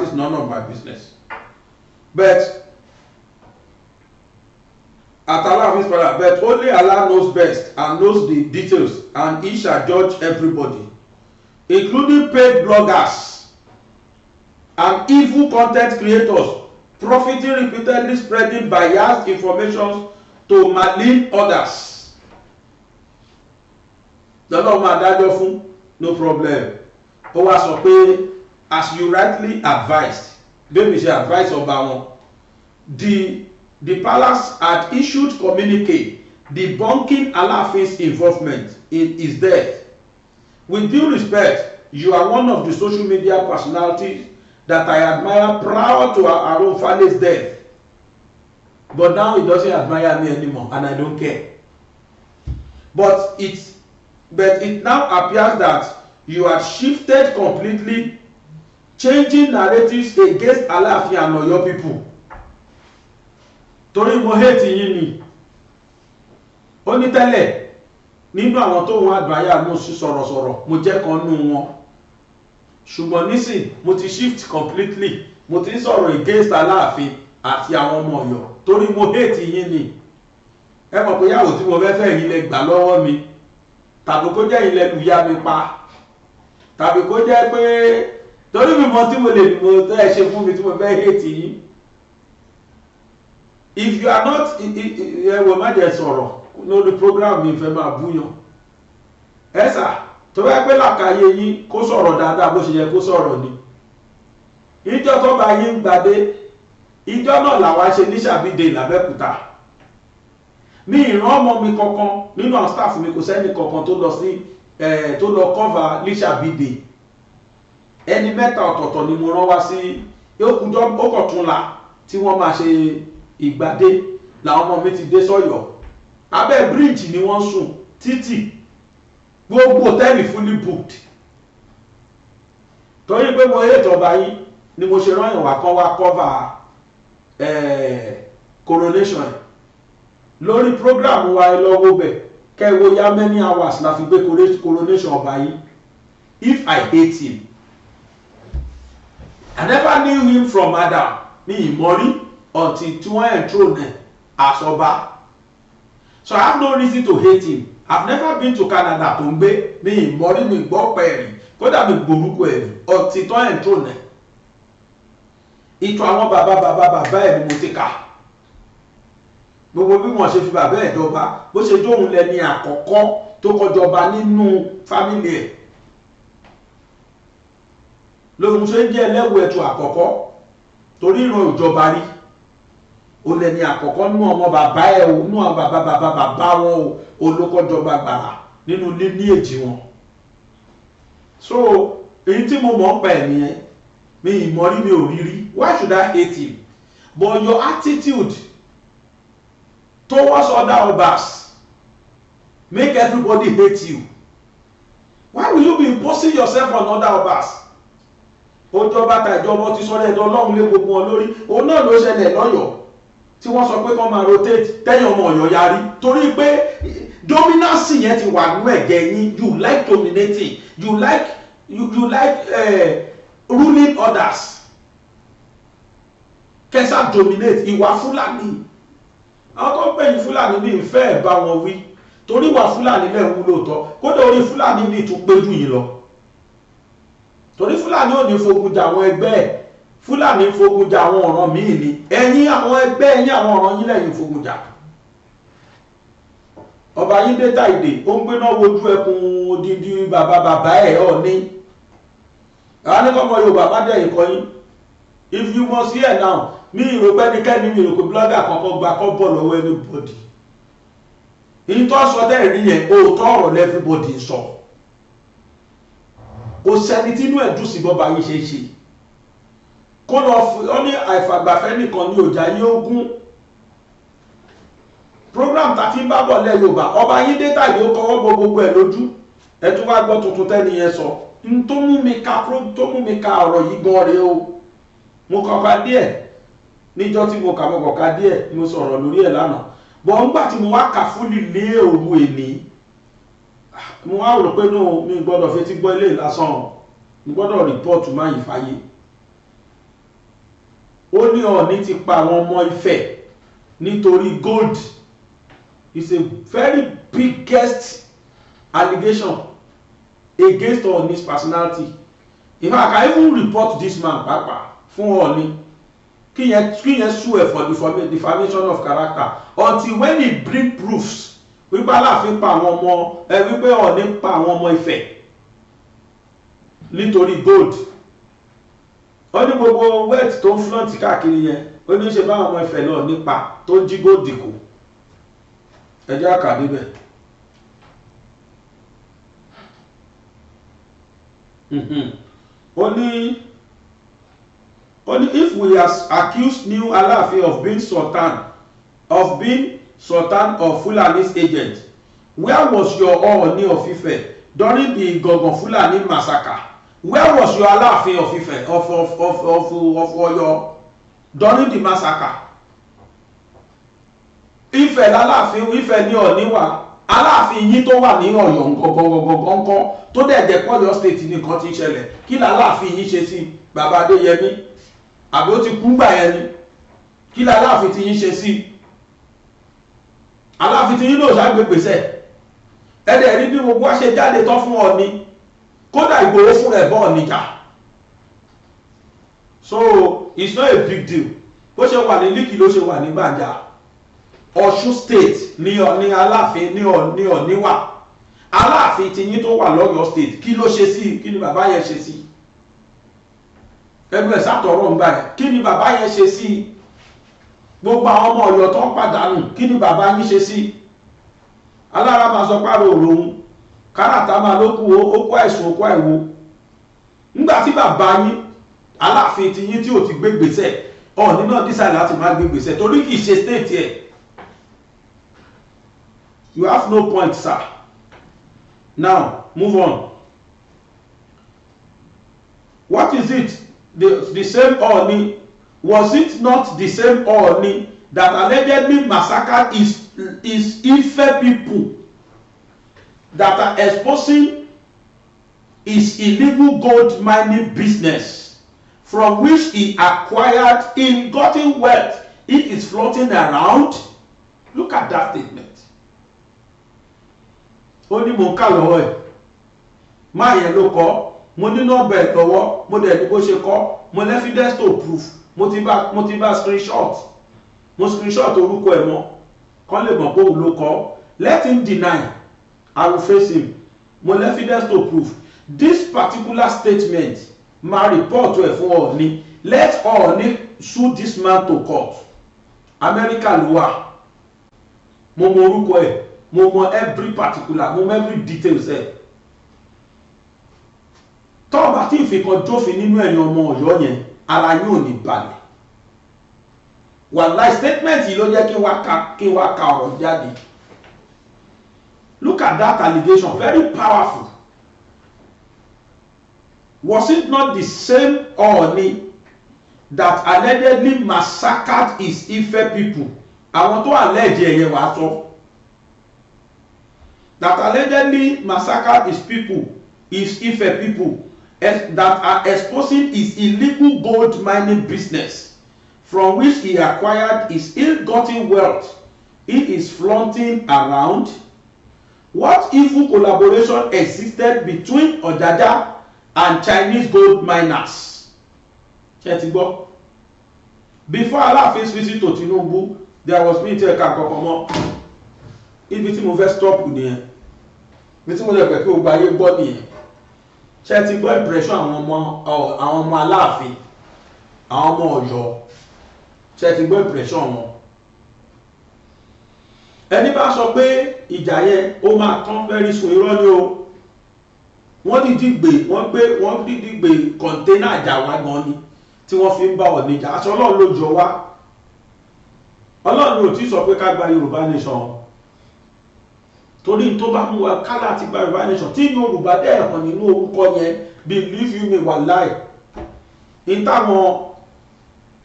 is none of my business. But at Alaafin's palace, but only Allah knows best and knows the details, and he shall judge everybody, including paid bloggers and evil content creators profiting repeatedly spreading biased information to malign others. Lọ́nà ọmọ adájọ́ fún no problem. Ó wá sọ pé as you rightly advised, bẹ́ẹ̀ mi ṣe advice ọba wọn, the palace had issued communique debunking Alaafin's involvement in his death. With due respect, you are one of the social media personalities that I admire prior to Aronfale's death. But now he doesn't admire me anymore and I don't care. But it now appears that you have shifted completely, changing narratives against Alaafin and Oyo people. Torí mo hate yín ni. Ó ní tẹ́lẹ̀ nínú àwọn tó wọ́n admire mo sì sọ̀rọ̀sọ̀rọ̀ mo jẹ́ kan nínú wọn. Ṣùgbọ́n nísìn mo ti shift completely, mo ti ń sọ̀rọ̀ against Alaafin àti àwọn ọmọ Ọ̀yọ́ torí mo hate yín ni. Ẹ mọ̀ pé yàwó tí mo fẹ́ fẹ́ yín lẹ gbà lọ́wọ́ mi, tàbí kó jẹ́ yín lẹ lùyà mi pa, tàbí kó jẹ́ pé torí mi mọ̀ tí mo lè mo tẹ́ ṣe fún mi tí mo fẹ́ hate yín. If you are not ẹ wò má jẹ́ sọ̀rọ̀ lórí program mi fẹ́ máa búyàn. Ẹ sà tó bá pẹ́ làkàyè yín kó sọ̀rọ̀ dáadáa bó ṣe yẹ kó sọ̀rọ̀ ni. Ìjọ tó bá yín gbadé ìjọ náà làwa ṣe ní Ṣàbídé l'Abẹ́òkúta. mi ìran ọmọ mi kankan nínú àwọn staff mi kò sẹ́ni kankan tó lọ sí tó lọ cover Lísàbídé. Ẹni mẹ́ta ọ̀tọ̀ọ̀tọ̀ ni mo rán wá sí ókùnjọ́ ókọ̀túnla tí wọ́n máa ṣe ìgbàdé làwọn ọmọ mi ti dé sọ́yọ́. Abẹ́ bíríìjì ni wọ́n sùn títì gbogbo hòtẹ́ẹ̀lì fully booked. Torí pé mo yé ìjọba yìí ni mo ṣe rán ìwà kan wá cover coronation lórí program wa lọ́wọ́ bẹ̀ kẹ́wọ́ yá many hours la fi gbé coronation ọba yìí. If I hate him, I never knew him from Adam ní ìmọ̀rí until tí wọ́n enthrone as ọba. So I have no reason to hate him. I've never been to Canada tó ń gbé ní ìmọ̀rí mi gbọ́ pẹ̀rì kódà mi gbòrúkọ ẹ̀rì until tí wọ́n enthrone ìtọ́ àwọn bàbá ẹ̀ ni mo ti kà. Gbogbo bí wọ́n ṣe fi bàbá ẹ̀ jọba bó ṣe jóun lẹ́ni àkọ́kọ́ tó kọjọba nínú fámílì ẹ̀. Lóhun ṣe ń jẹ́ ẹlẹ́wù ẹ̀tù àkọ́kọ́ torí ìran ìjọba rí. Ó lẹ́ni àkọ́kọ́ nínú ọmọ bàbá ẹ̀ o nínú àwọn bàbá wọn o olókọ́jọba gbàrà nínú ní èjì wọn. So èyí tí mo mọ̀ ń pa ẹ̀ nìyẹn mi ìmọ̀rí mi ò rírí. Why should I hate him? But your attitude towards other obas make everybody hate you. Why will you be imposing yourself on other obas? Ojo bàtà ìjọba ti sọ̀rọ̀ ẹ̀dọ́ Ọlọ́run lé gbogbo wọn lórí. Òun náà ló ṣẹlẹ̀ lọ́yọ̀ọ́ tí wọ́n sọ pé kán máa rotate tẹ́yìn ọmọ Ọ̀yọ́ yarí torí pé dominance yẹn ti wà nínú ẹ̀gẹ́ yín. You like dominating. You like ruling others. Kẹsà dominate ìwà Fúlàní. Àwọn tó pè ní Fúlàní ní ìfẹ́ ẹ̀ bá wọn wí torí ìwà Fúlàní lẹ̀ ń lóòótọ́ kódà orí Fúlàní ní ìtún pé jù yìí lọ. Torí Fúlàní ò ní fogun jà àwọn ẹgbẹ́ ẹ̀, Fúlàní fogun jà àwọn ọ̀ràn míì ni. Ẹ̀yin àwọn ẹgbẹ́ ẹ̀yin àwọn ọ̀ràn yín lẹ́yìn fogun jà. Ọba yín dé Táìdè ó ń gbéná wojú ẹkùn odidi bàbá ẹ̀ Ọọ̀ni. Àwọn anìkọ́mọ Yorùbá má dẹ̀ ìkọ́ yín. If you must hear now, mi ìrò pé ẹnikẹ́ni mi ìrò pé blogger kankan gba kọ́ bọ̀ lọ́wọ́ anybody. Ìtọ́ sọ dẹ́ rí yẹn òótọ́ ọ̀rọ̀ everybody sọ. Kò sẹ́ni tí inú ẹ̀ dùn sí bọ́ba yín ṣe ṣe. Kó lọ ọ ní àìfàgbàfẹ́ nìkan ní ọjà yín ogún. Program ta fi ń bá bọ̀ lẹ́ Yorùbá ọba yín dé tàbí ó kọ́wọ́ bọ gbogbo ẹ̀ lójú. Ẹ tún wá gbọ́ tuntun tẹ́ni yẹn sọ. N tó mú mi ka ọ̀rọ̀ yìí gan rèé o. Mo kọ́ka díẹ̀ níjọ́ tí mo kà mo kọ́ka díẹ̀ mo sọ̀rọ̀ lórí ẹ̀ lánàá. Bọ̀ ńgbà tí mo wá kà fún lílé òru èní mo wá rò pé no mi gbọ́dọ̀ fetí gbọ́ ilé lásán mi gbọ́dọ̀ rìpọ́ọ̀tù máa yìí fàyè. Ó ní Ọọ̀ni ti pa àwọn ọmọ Ifẹ̀ nítorí gold. It's a very biggest allegation against Ọọ̀ni's personality. In fact, I even report this man pàápàá fún Ọọ̀ni kí yẹn sue ẹ̀ for defamation of character until when he bring proofs wípé Alaafin pa àwọn ọmọ wípé Ọọ̀ni pa àwọn ọmọ Ifẹ̀ nítorí gold. Ó ní gbogbo wealth tó ń flaunt káàkiri yẹn ó ní ṣe bá àwọn ọmọ Ifẹ̀ náà nípa tó ń jí gold kù. Ẹ jẹ́ àkàdé bẹ̀. Only if we accuse new Alaafin of being Sultan of Fulani's agent, where was your Ọọ̀ni of Ife during the Gangan Fulani massacre? Where was your Alaafin of Ife of Ọ̀yọ́ during the massacre? Ife l'Alaafin Ife ní Ọọ̀ni wà. Alaafin yín tó wà ní Ọ̀yọ́ ńkọ́ tó dẹ̀ jẹ́ pọ́yọ́ state nìkan ti ṣẹlẹ̀ kí l'Alaafin yín ṣe sí bàbá Adéyẹmí àbí ó ti kú gbà yẹn ni kí l'Alaafin ti yín ṣe sí Alaafin ti yín náà ṣàgbégbèsẹ̀ ẹ̀dẹ̀ rí bí gbogbo wa ṣe jáde tán fún Ọọ̀ni kódà Ìgbòho fún rẹ̀ bọ́ Ọọ̀ni jà. So it's not a big deal bó ṣe wà ní Líkì ló ṣe wà ní Gbàǹjà. Ọ̀ṣun state ní Alaafin ní Ọọ̀ni wà. Alaafin ti yín tó wà lọ́yọ̀ state kí ló ṣe sí kí ni bàbá yẹn ṣe sí ẹgbẹ́ sátọ̀rọ̀ ń gbà ẹ̀ kí ni bàbá yẹn ṣe sí gbogbo àwọn ọmọ Ọ̀yọ́ tó ń pàdánù kí ni bàbá yín ṣe sí? alára máa sọ pàrọ̀ òun káràtà máa ló kú ó kó àìsàn ó kó àìwo. nígbà tí bàbá yín Aláàfin ti yín tí ò ti gbé gbèsè Ọọ̀ni náà dísà láti máa gbé gbèsè torí kì í ṣe state ẹ̀. You have no point, sir. Now move on. What is it? The same Ọọ̀ni? Was it not the same Ọọ̀ni that allegedly massacred is Ife people that are exposing his illegal gold mining business from which he acquired ill-gotten wealth? It is floating around. Look at that statement. Ó ní mo ń kà lọ́wọ́ ẹ̀ máa yẹn ló kọ́ mo ní nọ́mbà ẹ̀ lọ́wọ́ mo dẹ̀ ní bó ṣe kọ́ mo ní evidence to proof mo ti bá screenshot mo screenshot orúkọ ẹ̀ mọ́ kán lè mọ̀ pé òun ló kọ́. Let him deny, I will face him. Mo ní evidence to proof this particular statement máa report ẹ̀ fún Ọọ̀ni. Let Ọọ̀ni sue this man to court. America ló wà. Mo mọ orúkọ ẹ̀, mo mọ every particular, mo mọ every details ẹ̀. Tọ́ bá tí ìfikàn jófin nínú ẹ̀yin ọmọ Ọ̀yọ́ yẹn ara yín ò ní balẹ̀. Wàláì statement yìí ló jẹ́ kí wá ka ọ̀rọ̀ jáde. Look at that allegation, very powerful. Was it not the same Ọọ̀ni that allegedly massacred his Ife people? Àwọn tó allege ẹ̀yẹ wàá sọ. That allegedly massacred his people, his Ife people, that are exposing his illegal gold mining business from which he acquired his ill-gotten wealth. It is flaunting around. What evil collaboration existed between Ọ̀jájá and Chinese gold miners? Ṣé ti gbọ́? Before Alaafin's visit to Tinubu, there was me tell Kankokomo. Ibi tí mo fẹ́ stop nìyẹn. Ibi tí mo lè pẹ̀ kí o gba ayé gbọ́ nìyẹn. Ṣé ti gbọ́ impression àwọn ọmọ Aláàfin, àwọn ọmọ Ọ̀yọ́? Ṣé ti gbọ́ impression wọn? Ẹni bá sọ pé ìjà yẹn ó máa tán very soon, irọ́ ni o. Wọ́n dídí gbé kọ̀ńténà àjà wa gan ni tí wọ́n fi ń bá Ọọ̀ni jà. Aṣọ Ọlọ́run ló jọ wá. Ọlọ́run ò tí sọ pé ká gba Yorùbá nation. Torí tó bá mú wa kálá àti gba Yorùbá nation tí Yorùbá dẹ̀ hàn nínú orúkọ yẹn, believe you me, wàláì. In táwọn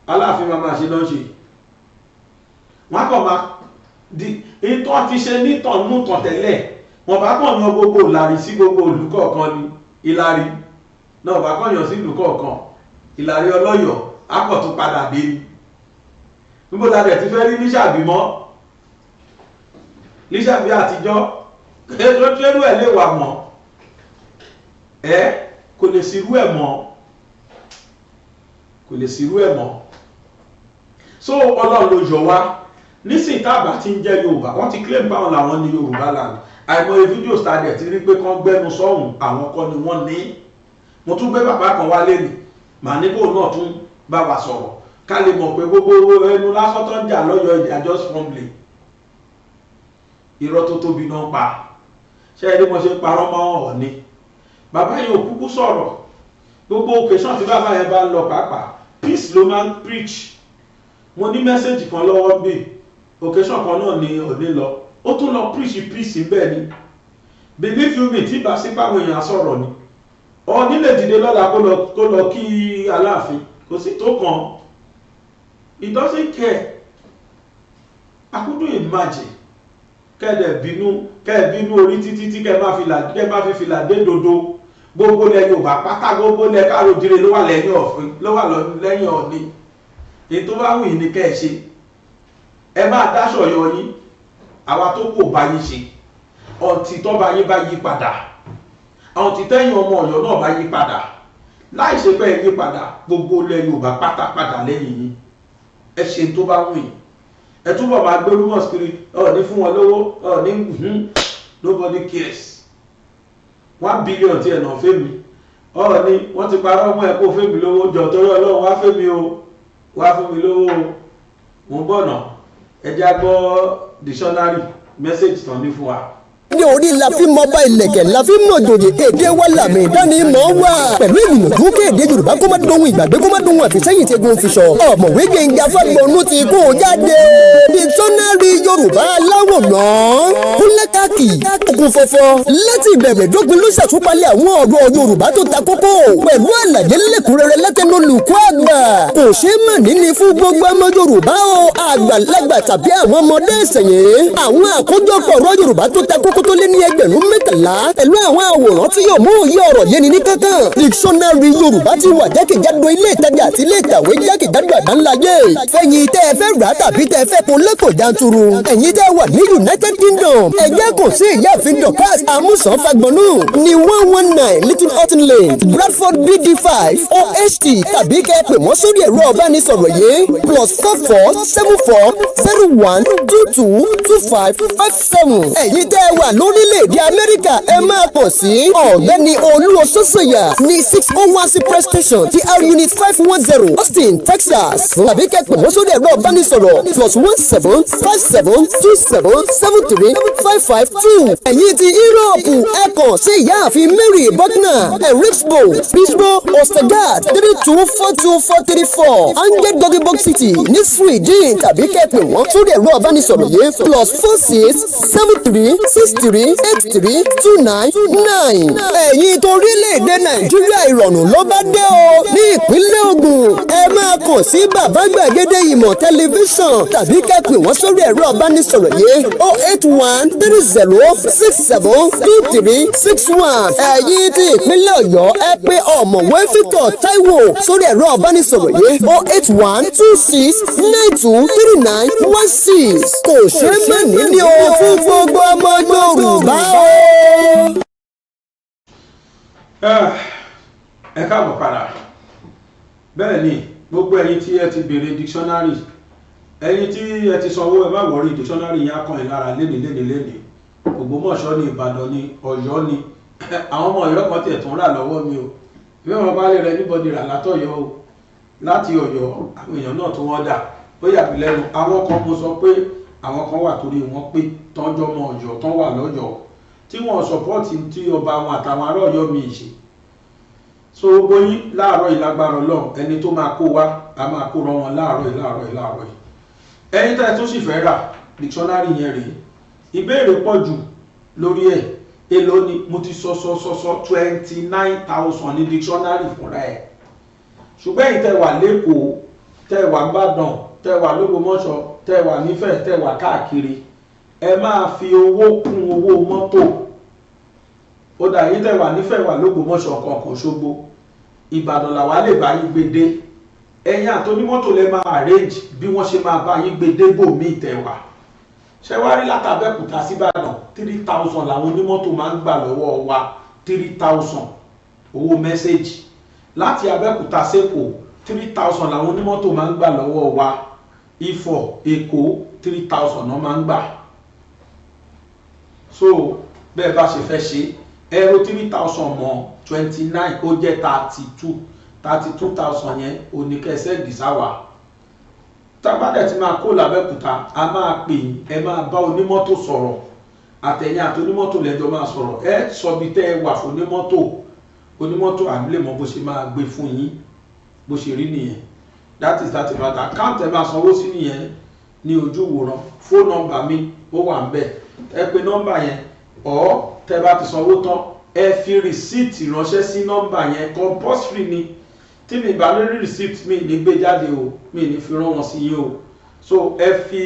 Aláàfin máa ṣe lọ́ ṣe. Wọ́n kàn máa di ìtàn ti ṣe nítàn mú tàn tẹ́lẹ̀. Wọ́n bá kàn yan gbogbo ìlàrí sí gbogbo ìlú kọ̀ọ̀kan ni. Ìlàrí náà bá kàn yan sí ìlú kọ̀ọ̀kan. Ìlàrí Ọlọ́yọ̀ á pọ̀ tún padà dé ni. Níbo la dẹ̀ ti fẹ́ rí Lísàbí mọ́? Lísàbí àtijọ́ lójú ẹ̀ lè wà mọ́. Kò lè sírú ẹ̀ mọ́. Kò lè sírú ẹ̀ mọ́. So Ọlọ́run ló yọ wá. Nísìnyí tábà ti ń jẹ́ Yorùbá, wọ́n ti claim báwọn làwọn ní Yorùbá land. Àìmọye fídíò stadẹ̀ ti rí pé kán gbẹ́nu sọ́hùn àwọn kọ́ ni wọ́n ní. Mo tún gbé bàbá kan wá lẹ́nu màá níbò náà tún bá wa sọ̀rọ̀ ká lè mọ̀ pé gbogbo ẹnu lásán tó ń jà lọ́yọ̀ ìjà just fumbling. Irọ́ tó tóbi náà pa. Ṣé ẹni mo ṣe parọ́ mọ́ Ọọ̀ni? Bàbá yìí ò kúkú sọ̀rọ̀. Gbogbo occasion tí bàbá yẹn bá ń lọ pàápàá peace ló máa ń preach. Mo ní mẹ́sẹ̀jì kan lọ́wọ́ bí occasion kan náà ni Ọọ̀ni lọ. Ó tún lọ preach peace bẹ́ẹ̀ ni. Believe you me, tí bá sí pàwọn èèyàn sọ̀rọ̀ ni. Ọọ̀ni lè dìde lọ́la kó lọ kí Aláàfin. Kò sí tó kàn. He doesn't care. I couldn't imagine. Kẹ́ẹ̀dẹ̀ bínú orí títí kẹ́ẹ̀ má fi fìlà dé dodo. Gbogbo lẹ Yorùbá pátá gbogbo lẹ káàró jíire ló wà lẹ́yìn Ọọ̀ni. Èyí tó bá wù yín ni kẹ́ ẹ ṣe. Ẹ máa dáṣọ yọ yín. Àwa tó kò bá yín ṣe. Ọ̀tí tó bá yín bá yí padà. Àwọn tí tẹ́yìn ọmọ Ọ̀yọ́ náà bá yí padà. Láì ṣe pé ẹ yí padà gbogbo lẹ Yorùbá pátá padà lẹ́yìn yín. Ẹ ṣe tó bá wù yín. Ẹ túbọ̀ máa gbé rumors kiri Ọọ̀ni fún wọn lówó Ọọ̀ni nobody cares. 1 billion tí ẹ̀nà fẹ́mi Ọọ̀ni wọ́n ti parọ́ ọmọ ẹ̀ kó fẹ́mi lówó jọ torí Ọlọ́run wá fẹ́mi o wá fún mi lówó o mo ń bọ̀ náà ẹ jẹ́ á gbọ́ dictionary message tán ní fún wa. ní orí la fi mọ bá ilẹ̀kẹ̀ la fi mọ jòjì èdè wa làmì ìdánimọ̀ wa pẹ̀lú ìgbìyànjú kéde Yorùbá kó má dohun ìgbàgbé kó má dohun àfisẹ́yìn tegun fi sọ ọ̀mọ̀wé Gbẹ́ngà Fágbọnú ti kó jáde dictionary Yorùbá aláwòrán kúnlẹ́kàkì ogun fọ́fọ́ láti ìbẹ̀rẹ̀ dópin ló ṣàtúpalẹ̀ àwọn ọ̀rọ̀ Yorùbá tó ta kókó pẹ̀lú àlàyé lẹ́kùnrẹ́rẹ́ látẹnu olùkọ́ àgbà kò ṣe é mọ̀ níní fún gbogbo ọmọ Yorùbá o àgbàlagbà tàbí àwọn ọmọdé ìsẹ̀yìn àwọn àkójọpọ̀ ọ̀rọ̀ Yorùbá tó ta kókó tó lé ní ẹgbẹ̀rún mẹ́tàlá pẹ̀lú àwọn àwòrán tí yóò mú òye ọ̀rọ̀ yéni ní kankan. dictionary Yorùbá ti wà jákèjádò ilé ìtajà àti ilé ìkàwé jákèjádò àgbáńláyé. fẹ̀yìn tẹ́ ẹ fẹ́ rà tàbí tẹ́ ẹ fẹ́ kun lẹ́kọ̀ọ́ janturu. ẹ̀yin tẹ́ wà ní United Kingdom. ẹ jẹ́ kò sí ìyáàfin Dorcas Amusan Fagbonu ní 119 Little Hutton Lane Bradford BD5 OHT tàbí kẹ́ ẹ pè wọ́n sórí ẹ̀rọ ọ̀bánisọ̀rọ̀ yìí +447401222557. ẹ̀yin tẹ́ wà lórílẹ̀‐èdè Amẹ́ríkà ẹ máa pọ̀ sí ọ̀gbẹ́ni Olúwaṣọ́ṣọ́yà ní 601 Cypress Station TR Unit 510 Austin Texas tàbí kẹ́pẹ́ wọ́n sórí ẹ̀rọ ìbánisọ̀rọ̀ +17577273552. ẹ̀yin ti Europe ẹ kàn sí ìyáàfin Mary Buckner Eriksbo Pittsburgh Ostergaard 3242434 Angel Gogglebox City ní Sweden tàbí kẹ́pẹ́ wọ́n sórí ẹ̀rọ ìbánisọ̀rọ̀ yìí +4673832999. ẹ̀yin torílẹ̀-èdè Nàìjíríà ìrọ̀rùn ló bá dé o ní ìpínlẹ̀ Ògùn ẹ máa kàn sí bàbá gbàgede ìmọ̀ tẹlifíṣàn tàbí kẹ́pẹ́ wọ́n sórí ẹ̀rọ ìbánisọ̀rọ̀ yìí 08130672361. ẹ̀yin ti ìpínlẹ̀ Ọ̀yọ́ ẹ pè ọ̀mọ̀wé Victor Taiwo sórí ẹ̀rọ ìbánisọ̀rọ̀ yìí 08126923916. kò ṣe é mọ̀ níní o fún gbogbo ọmọ Yorùbá o. ẹ káàbọ̀ padà bẹ́ẹ̀ ni gbogbo ẹ̀yin tí ẹ ti béèrè dictionary ẹ̀yin tí ẹ ti sanwó ẹ má wọrí dictionary yẹn á kàn yín lára lénìí Ògbómọ̀ṣọ́ ní Ìbàdàn ní Ọ̀yọ́ ní àwọn ọmọ Ọ̀yọ́ kan tiẹ̀ tún rà lọ́wọ́ mi o bí wọn bá lè rẹ níbọdì rà látọ̀yọ́ o láti Ọ̀yọ́ àwọn èèyàn náà tún wọ́n dà ó yàgbé lẹ́nu àwọn kan mo sọ pé àwọn kan wà torí wọn pé tọ́jọ́ mọ Ọ̀yọ́ tán wà lọ́yọ́ tí wọ́n sọpọ́ọ̀tì tí ọba wọn àtàwọn ará Ọ̀yọ́ mi ṣe so bóyín láàárọ̀ ìlágbára Ọlọ́run ẹni tó máa kó wá a máa kó rán wọn láàárọ̀ yìí ẹ̀yin tẹ́ tó sì fẹ́ rà dictionary yẹn rèé ìbéèrè pọ̀ jù lórí ẹ̀ èló ni mo ti sọ 29,000 ní dictionary fúnra ẹ̀ ṣùgbọ́n ẹ̀yin tẹ́ wà lẹ́kọ̀ọ́ tẹ́ wà Ìbàdàn tẹ́ wà l'Ógbómọ̀ṣọ́ tẹ́ wà nífẹ̀ẹ́ tẹ́ wà káàkiri ẹ máa fi owó kún owó mọ́tò ó dà yín tẹ́ wà nífẹ̀ẹ́ wà l'Ógbómọ̀ṣọ́ kọ̀ọ̀kan Ṣógbó Ìbàdàn làwa lè bá yín gbé dé ẹ̀yin àtònímọ́tò lè máa arrange bí wọ́n ṣe máa bá yín gbé dé bòmí tẹ́wà ṣẹ́wárí látàbẹ́kúta síbàdàn 3,000 làwọn onímọ́tò máa ń gbà lọ́wọ́ wa 3,000 owó mẹ́sẹ̀jì láti Abẹ́òkúta sẹ́kọ̀ọ́ 3,000 làwọn onímọ́tò máa ń gbà lọ́wọ́ wa Ifọ̀ Èkó 3,000 náà máa ń gbà so bẹ́ẹ̀ bá ṣe fẹ́ ṣe ẹ̀rọ 3,000 mọ́ 29 ó jẹ́ 32,000 yẹn oníkẹsẹ́ dìsáwà tábàdẹ̀ tí máa kó l'Abẹ́òkúta a máa pè yín ẹ máa bá onímọ́tò sọ̀rọ̀ àtẹ̀yìn àti onímọ́tò lẹ́jọ́ máa sọ̀rọ̀ ẹ sọ bí tẹ́ ẹ wà fún onímọ́tò àbílẹ̀ mọ́ bó ṣe máa gbé fún yín bó ṣe rí nìyẹn that is that matter account ẹ máa sanwó sí nìyẹn ní ojú ìwòran phone number mi ó wà ń bẹ̀ ẹ pè nọ́mbà yẹn ọ̀ tẹ́ bá ti sanwó tán ẹ fi rìsíìtì ránṣẹ́ sí nọ́mbà yẹn compulsory ni tí mi bá lórí receipt mi ní gbé jáde o mi ní fi rán wọn sí yín o so ẹ fi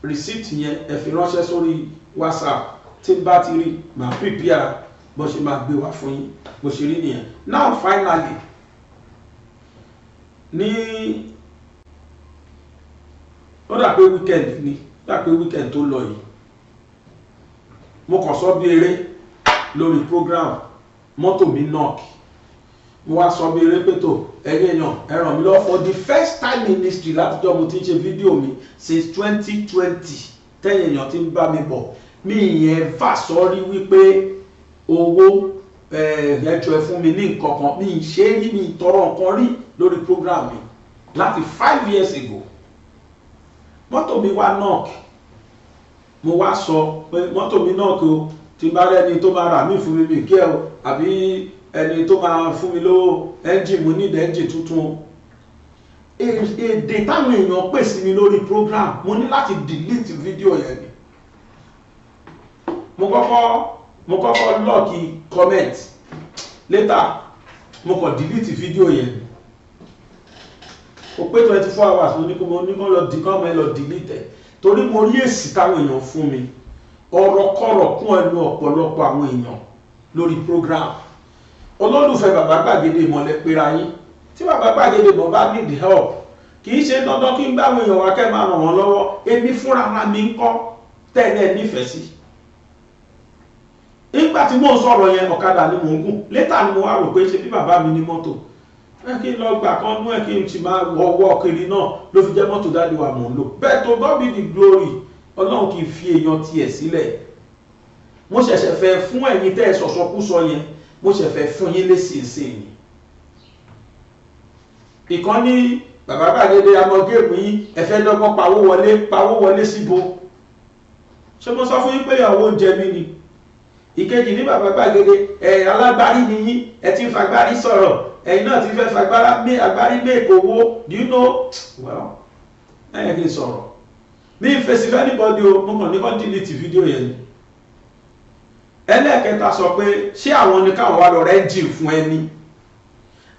receipt yẹn ẹ fi ránṣẹ́ sórí WhatsApp tí n bá ti rí màá prepare bó ṣe máa gbé wá fún yín bó ṣe rí nìyẹn now finally ní ó dà pé weekend tó lọ yìí mo kàn sọ bí eré lórí program mọ́tò mi knock mo wá sọ bí eré pẹ̀tọ̀ ẹ̀yìn èèyàn ẹ ràn mí lọ for the first time in history látijọ́ mo ti ń ṣe fídíò mi since 2020 tẹ́yìn èèyàn ti ń bá mi bọ̀ mi ìyẹn fà sọ́rí wípé owó ẹ̀jọ̀ ẹ fún mi ní nǹkan kan mi ṣe rí mi tọrọ nǹkan rí lórí program mi láti 5 years ago mọ́tò mi wá knock, mo wá sọ pé mọ́tò mi knock o, tí bá rẹ́ni tó máa rà mí fún mi kí ẹ o, àbí ẹni tó máa fún mi lówó ẹ́ńjì, mo ní ẹ́ńjì tuntun o. Èdè táwọn èèyàn pè sí mi lórí program, mo ní láti delete fídíò yẹn ni. Mo kọ́kọ́ lọ́ọ̀kì comment, later mo kàn delete fídíò yẹn ni. Ó pé 24 hours mo ní kó lọ delete torí mo rí èsì táwọn èèyàn fún mi, ọ̀rọ̀kọ̀rọ̀ kún ẹnu ọ̀pọ̀lọpọ̀ àwọn èèyàn lórí program. Olólùfẹ́ Bàbá Gbàgede Ìmọ̀lẹ̀ pera yín, tí Bàbá Gbàgede Ìmọ̀ bá need help, kì í ṣe dandan kí n gbá àwọn èèyàn wá kẹ́ máa ràn wọ́n lọ́wọ́, èmi fúnra mi ń kọ́ tẹ́lẹ̀ nífẹ̀ẹ́ sí. Nígbà tí mò ń sọ̀rọ̀ yẹn ọ̀kadà ni mò ń gùn, later ni mo wá rò pé ṣe bí bàbá mi ní mọ́tò, kí n lọ gbà kan nú ẹ̀ kí n ti máa wọ́ kiri náà, ló fi jẹ́ mọ́tò dáàdi wa mò ń lò. Bẹ́ẹ̀ tó God be the glory, Ọlọ́run kì í fi èèyàn tiẹ̀ sílẹ̀. Mo ṣẹ̀ṣẹ̀ fẹ́ fún ẹ̀yin tẹ́ ẹ sọ̀sọkúsọ yẹn, mo ṣẹ̀ṣẹ̀ fẹ́ fún yín lésìsìn. Ìkan ní Bàbá Gbàgede àmọ́ géèmù yín, ẹ fẹ́ dọ́gbọ́n pawó wọlé síbo. Ṣé mo sọ fún yín pé ìyàwó ń jẹ mí ni? Ìkejì ní Bàbá Gbàgede, alágbárí ni yín, ẹ ti ń fagbárí sọ̀rọ̀, ẹ̀yin náà ti fẹ́ agbárí make owó. Do you know? Well, ẹ̀yẹ kí n sọ̀rọ̀. Mi ń fèsì fẹ́ anybody o, mo kàn ní kọ́ delete fídíò yẹn ni. Ẹlẹ́ẹ̀kẹta sọ pé ṣé àwọn ni káwọn wá lọ rẹ́ńjì fún ẹni?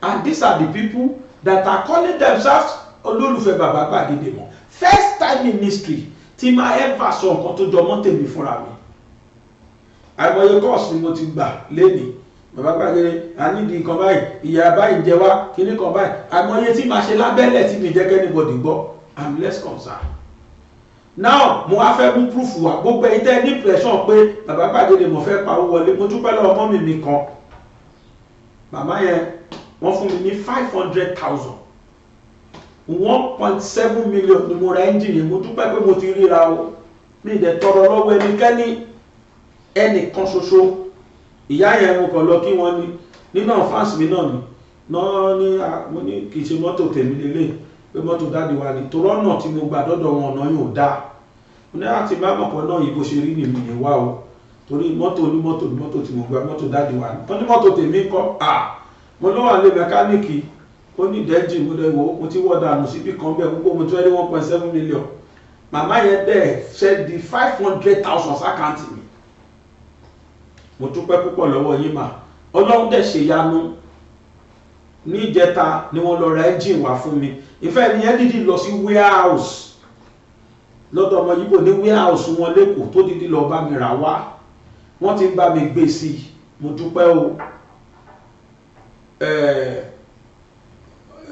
And these are the people that are calling themselves olólùfẹ́ Bàbá Gbàgede mọ̀. First time in history tí máa ever sọ nǹkan tó jọ mọ́ tèmi fúnra mi. Àìmọye course ni mo ti gbà lénìí. Bàbá Gbàgede, a nídìí nǹkan báyìí, ìyá báyìí jẹ wá, kíní kan báyìí. Àìmọye tí màá ṣe lábẹ́lẹ̀ tí mi jẹ́ kẹ́nìbọ̀dì gbọ́. I'm less concerned. Now mo wá fẹ́ mú proof wá, gbogbo ẹ̀yin tẹ́ ní impression pé Bàbá Gbàgede mo fẹ́ pawó wọlé. Mo dúpẹ́ lọ́wọ́ mọ́mì mi kan, màmá yẹn wọ́n fún mi ní 500,000, 1.7 million ni mo ra ẹ́ńjìnì. Mo dúpẹ́ pé mo ti ríra o, mi ì dẹ̀ tọrọ lọ́wọ́ ẹnìkan ṣoṣo. Ìyá yẹn mo kàn lọ kí wọ́n ní nínú fans mi náà ni mo ní kì í ṣe mọ́tò tèmi lélẹ̀, pé mọ́tò dáàdi wa ni, torọ́ náà tí mo gbà dọ́dọ̀ wọn ọ̀nà yóò dáa. Mo ní láti bá mọ̀pọ̀ náà yìí bó ṣe rí nìmi ní wá o, torí mọ́tò tí mo gbà mọ́tò dáàdi wa ni. Wọ́n ní mọ́tò tèmi kọ́ mo lọ́wọ́ àlẹ́ mẹkáníìkì, ó ní ìdẹ́jì, mo dẹ̀ wò ó, mo ti wọ́ dànù síbì kan bẹ́ẹ̀ gbogbo mo tún rí 1.7 million. Màmá yẹn dẹ̀ ṣe di 500,000 sákàǹtì mi. Mo dúpẹ́ púpọ̀ lọ́wọ́ yín mà. Ọlọ́run dẹ̀ ṣe yanu. Ní ìjẹta ni wọ́n lọ ra ẹ́ńjìn wá fún mi. Ìfẹ́ ni yẹn dídí lọ sí warehouse lọ́dọ̀ ọmọ Yíbò ní warehouse wọn lẹ́kọ̀ọ́, tó dídí lọ bá mi rà wá. Wọ́n ti ń bá mi gbé sí i. Mo dúpẹ́ o.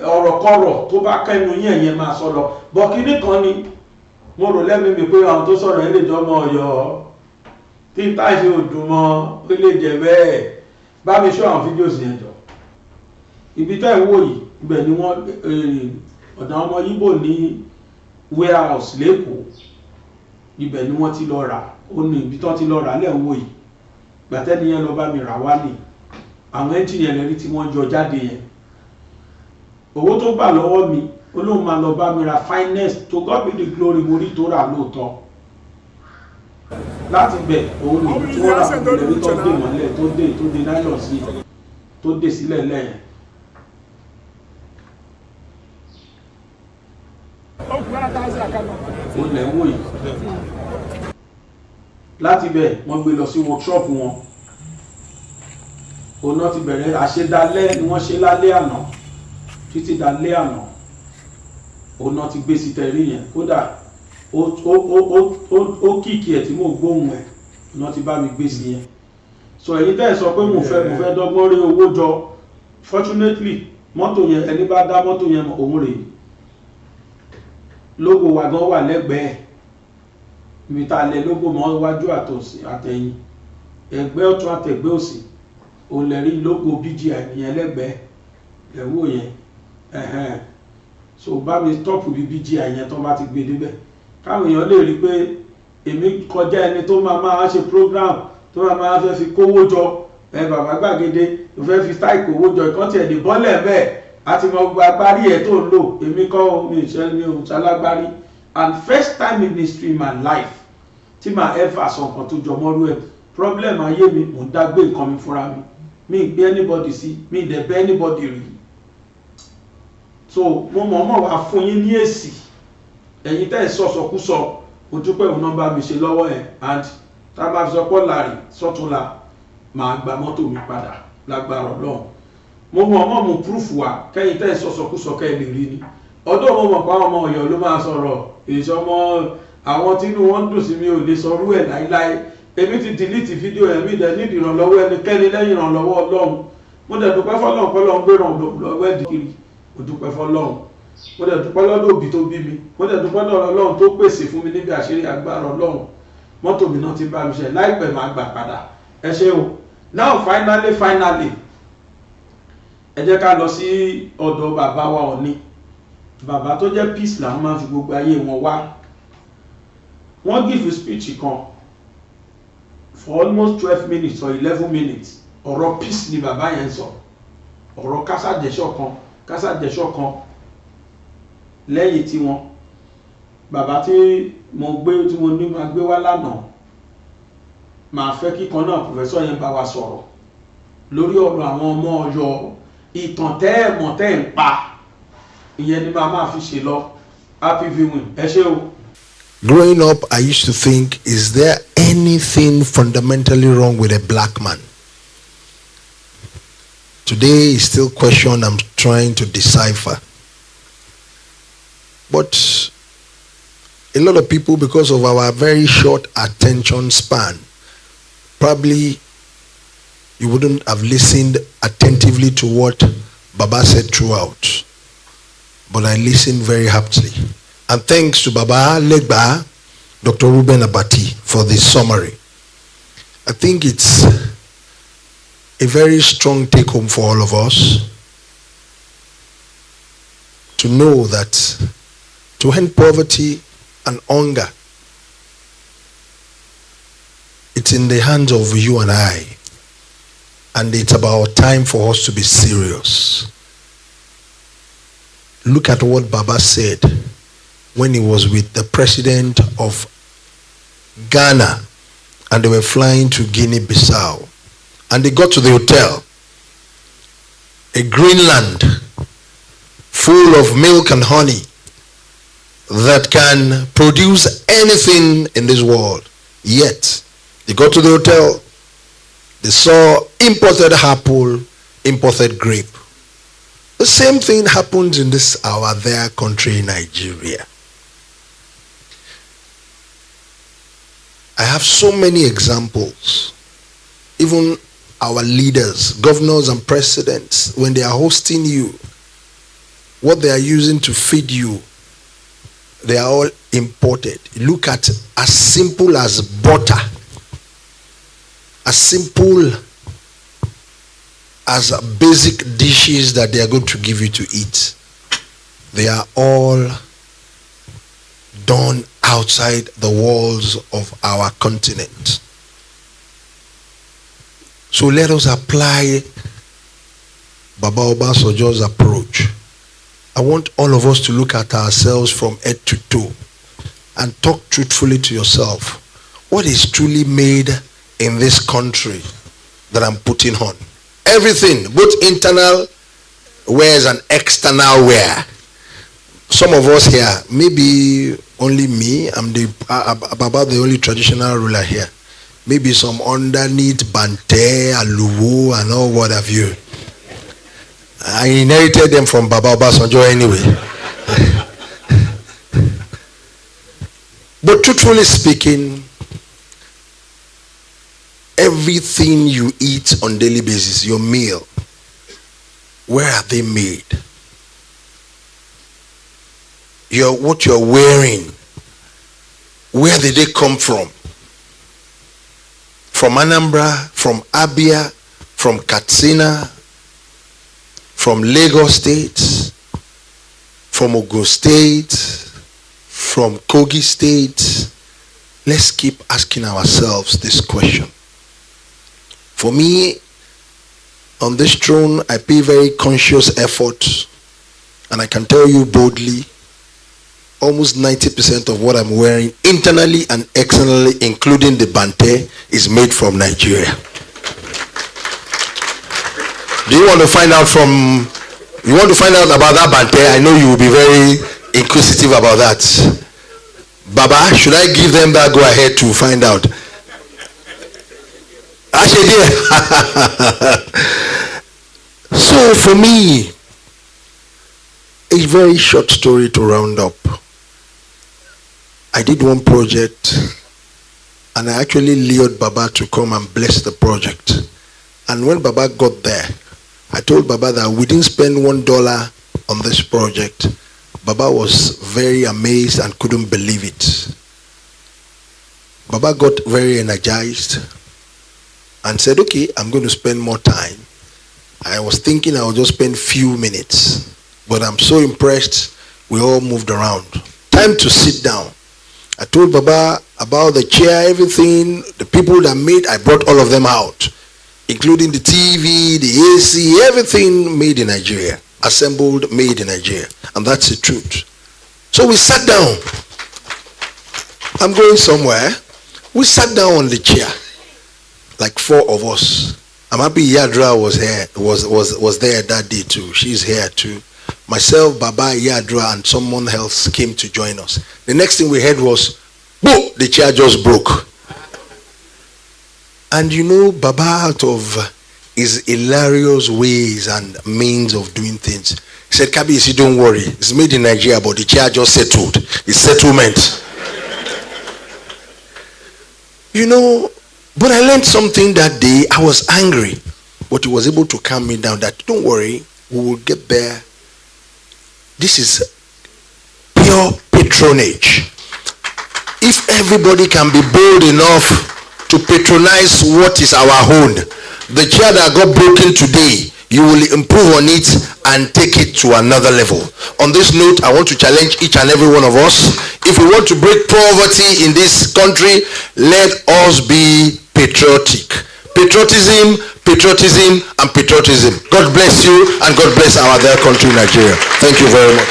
Ọ̀rọ̀kọ̀rọ̀ tó bá kẹ́nu yín ẹ̀yẹn máa sọ lọ. Bọ̀kínì kan ni mo rò lẹ́nu mi pé àwọn tó sọ̀rọ̀ yẹn lè jọ ọmọ Ọ̀yọ́, tí n táṣe òdùn mọ́ ó lè jẹ bẹ́ẹ̀. Bá mi ṣọ́ àwọn fídíòsì yẹn jọ. Ibi tẹ́ ń wò yìí, ibẹ̀ ni wọ́n ọ̀dọ̀ ọmọ Yíbò ní warehouse lẹ́kọ̀ọ́, ibẹ̀ ni wọ́n ti lọ rà. Ó ní ibi tó ti lọ rà lẹ́ ń wò yìí. Gbàtẹ́ni yẹn lọ bá mi rà wá ní àwọn ẹ́ńjìnì yẹn lẹ́rí tí wọ́n jọ jáde yẹn. Owó tó gbà lọ́wọ́ mi, ó lóun máa lọ bá mi ra finest, to God be the glory, mo rí tó rà lóòótọ́. Láti bẹ̀ òun ni tí wọ́n rà fún ilẹ̀ tó dé mọ́lẹ̀, tó dé nylon sí, tó dé sílẹ̀ lẹ́yìn. Ó lẹ̀ ń wò yìí. Láti bẹ̀ wọ́n gbé lọ sí workshop wọn. Òun náà ti bẹ̀rẹ̀ àṣedalẹ́ ni wọ́n ṣe lálẹ́ àná títí dalẹ́ àná. Òun náà ti gbé sí tẹ̀rí yẹn, kódà ó kìkì ẹ̀ tí mo gbóhùn ẹ̀ náà ti bá mi gbé sí yẹn. So èyí tẹ́ sọ pé mo fẹ́ dọ́gbọ́n rí owó jọ. Fortunately mọ́tò yẹn, ẹni bá dá mọ́tò yẹn mọ̀ òun rèé. Lógo wa gan wà lẹ́gbẹ̀ẹ́, ibi tá a lẹ lógo mọ́ iwájú àtẹ̀yìn, ẹgbẹ́ ọ̀tún àtẹ̀gbẹ́ òsì, òun lè rí lógo BGI yẹn lẹ́gbẹ̀ẹ́ ẹ̀wò yẹn. So bá mi tọ́pù bí BGI yẹn tó bá ti gbé débẹ̀, káwọn èèyàn lè rí pé èmi kọjá ẹni tó máa ṣe program tó máa fẹ́ fi kówó jọ. Bàbá Gbàgede tó fẹ́ fi style kówó jọ, ìkan tiẹ̀ lè bọ́lẹ̀ bẹ́ẹ̀ àti mọ gba agbárí ẹ̀ tó ń lò. Èmi kọ́ mi ìṣẹ́ ní ohun ṣalágbárí, and first time in history in my life tí màá ever sọ nǹkan tó jọ mọ́rú ẹ̀ problem ayé mi mò ń dágbé nǹkan mi fúnra mi mi ì gbé anybody sí mi ì dẹ̀ bẹ́ anybody rí so mo mọ̀ wá fún yín ní èsì ẹ̀yin tẹ́ ẹ̀ sọ̀sọ̀kúsọ ojúpẹ́ òun náà bá mi ṣe lọ́wọ́ ẹ̀ and tá a bá fi sọ pọ́ láàrin sọ́túnla màá gba mọ́tò mi padà lágbára Ọlọ́run mo mọ̀ proof wa kẹ́yìn tẹ́ ẹ̀ sọ̀sọ̀kúsọ kẹ́ ẹ lè rí ni ọdún mo mọ̀ pa ọmọ Ọ̀yọ́ ló máa sọ̀rọ̀ ìṣọmọ àwọn tínú wọn dùn sí mi ò lè sọrú ẹ̀ láíláí èmi ti delete fídíò ẹ̀mí dẹ̀ nídìí ìrànlọ́wọ́ ẹnikẹ́ni lẹ́yìn ìrànlọ́wọ́ Ọlọ́run mo dẹ̀ dúpẹ́ fọ́lọ́run pọ́lọ́run gbé ìrànlọ́wọ́ ẹ̀dì kiri mo dúpẹ́ fọ́lọ́run mo dẹ̀ dúpẹ́ lọ́dọ̀ òbí tó bí mi mo dẹ̀ dúpẹ́ lọ́dọ̀ Ọlọ́run tó pèsè fún mi níbi àṣírí agbára Ọlọ́run mọ́tò mi náà ti bá mi ṣe láìpẹ́ máa gbà padà ẹ ṣé o now finally ẹ jẹ́ ká lọ sí ọ̀dọ̀ bàbá wa Ọọ̀ni bàbá tó jẹ́ peace làwọn máa fi gbogbo ayé wọn wá wọ́n give speech kan for almost 12 minutes or 11 minutes ọ̀rọ̀ peace ni bàbá yẹn sọ ọ̀rọ̀ kásàjẹsọ kan lẹ́yìn tí wọ́n bàbá tí mo ní máa gbé wá lánàá máa fẹ́ kíkan náà professor yẹn bá wa sọ̀rọ̀ lórí ọ̀rọ̀ àwọn ọmọ Ọ̀yọ́ ìtàn tẹ́ẹ̀mọ̀ tẹ́ẹ̀ ń pa ìyẹn ni máa fi ṣe lọ happy viewing ẹ ṣé o. Growing up, I used to think, is there anything fundamentally wrong with a black man? Today is still a question I'm trying to decipher. But a lot of people, because of our very short attention span, probably you wouldn't have listened attentively to what Baba said throughout. But I listened very aptly. And thanks to Baba Legba, Dr. Ruben Abati, for this summary. I think it's a very strong take-home for all of us to know that to end poverty and hunger, it's in the hands of you and I. And it's about time for us to be serious. Look at what Baba said when he was with the president of Ghana and they were flying to Guinea-Bissau. And they got to the hotel, a Greenland full of milk and honey that can produce anything in this world. Yet, they got to the hotel, they saw imported apple, imported grape. The same thing happens in this our their country, Nigeria. I have so many examples. Even our leaders, governors and presidents, when they are hosting you, what they are using to feed you, they are all imported. Look at as simple as butter, as simple as basic dishes that they are going to give you to eat. They are all done outside the walls of our continent. So let us apply Baba Obasanjo's approach. I want all of us to look at ourselves from head to toe and talk truthfully to yourself. What is truly made in this country that I'm putting on? Everything, both internal wares and external wear. Some of us here, maybe only me, I'm about the only traditional ruler here. Maybe some underneath Bante, Aluwo, and all what have you. I inherited them from Baba Obasanjo anyway. But truthfully speaking, everything you eat on daily basis, your meal, where are they made? What you're wearing, where did they come from? From Anambra, from Abia, from Katsina, from Lagos State, from Ogun State, from Kogi State. Let's keep asking ourselves this question. For me, on this throne, I pay very conscious effort, and I can tell you boldly, almost 90% of what I'm wearing internally and externally, including the bante, is made from Nigeria. Do you want to find out about that bante? I know you will be very inquisitive about that. Baba, should I give them that go ahead to find out? So for me, a very short story to round up. I did one project and I actually lured Baba to come and bless the project. And when Baba got there, I told Baba that we didn't spend $1 on this project. Baba was very amazed and couldn't believe it. Baba got very energized and said, okay, I'm going to spend more time. I was thinking I would just spend few minutes, but I'm so impressed, we all moved around. Time to sit down. I told Baba about the chair, everything, the people that made, I brought all of them out, including the TV, the AC, everything made in Nigeria, assembled, made in Nigeria. And that's the truth. So we sat down. I'm going somewhere. We sat down on the chair, like 4 of us. I'm happy Yadra was there that day too. She's here too. Myself, Baba, Yadra, and someone else came to join us. The next thing we heard was, boom, the chair just broke. And you know, Baba, out of his hilarious ways and means of doing things, he said, Kabiyesi, don't worry. It's made in Nigeria, but the chair just settled. It's settlement. You know, but I learned something that day. I was angry, but he was able to calm me down that, don't worry, we will get there. This is pure patronage. If everybody can be bold enough to patronize what is our own, the chair that got broken today, you will improve on it and take it to another level. On this note, I want to challenge each and every one of us. If we want to break poverty in this country, let us be patriotic. Patriotism, patriotism, and patriotism. God bless you and God bless our dear country, Nigeria. Thank you very much.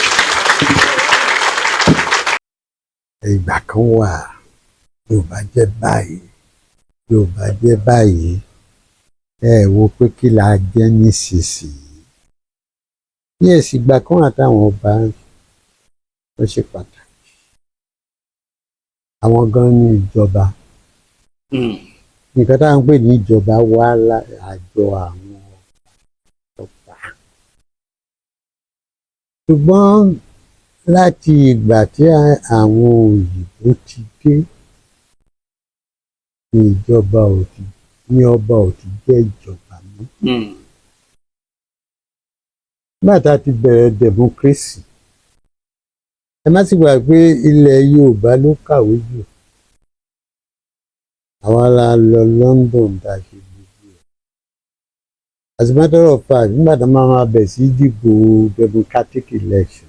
Ìgbà kan wà, Yorùbá jẹ́ báyìí, Yorùbá jẹ́ báyìí, ẹ wo pé kí la jẹ́ nísinsìnyí. Yes, ìgbà kan wà táwọn ọba wọ́n ṣe pàtàkì. Àwọn gan ní ìjọba. Nǹkan táwọn ń pè ní ìjọba wà àjọ àwọn ọba. Ṣùgbọ́n láti ìgbà tí àwọn òyìnbó ti dé ní ọba ò ti jẹ́ ìjọba mọ́. Nígbà tá a ti bẹ̀rẹ̀ democracy, ẹ má sì gbà pé ilẹ̀ Yorùbá ló kàwé jù. Àwa la lọ London tá a ṣe gbogbo ẹ̀. As a matter of fact, nígbà tá a máa bẹ̀ sí dìbò democratic election,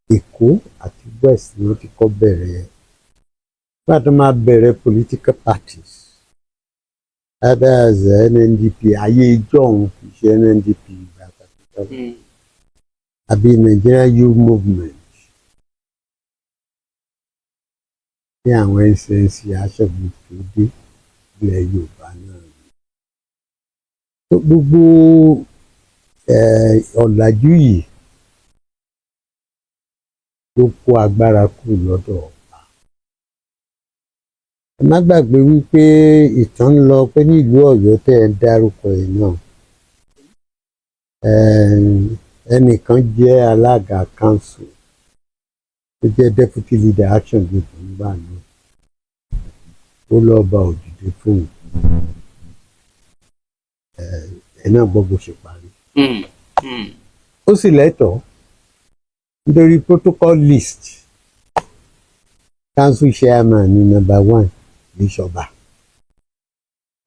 Èkó àti West ló ti kọ́ bẹ̀rẹ̀ ẹ̀. Nígbà tá a máa bẹ̀rẹ̀ political parties, others NNDP, ayé ìjọ́un kì í ṣe NNDP ìgbà kan. Àbí Nigeria Youth Movement. Ní àwọn SNC aṣọ́gun tó dé ilẹ̀ Yorùbá náà. Gbogbo ọ̀làjú yìí ló kó agbára kù lọ́dọ̀ ọba. Ẹ má gbàgbé wípé ìtàn ń lọ pé ní ìlú Ọ̀yọ́ tẹ́ ẹ dárúkọ ẹ̀ náà. Ẹnìkan jẹ́ alága council tó jẹ́ deputy leader action group nígbà náà. Ó lọ́ọ́ bá òdìdí fún un. Ẹ náà gbọ́ bó ṣe parí. Ó sì lẹ́tọ̀ọ́ nítorí protocol list council chairman ní number 1 ní ìṣọba.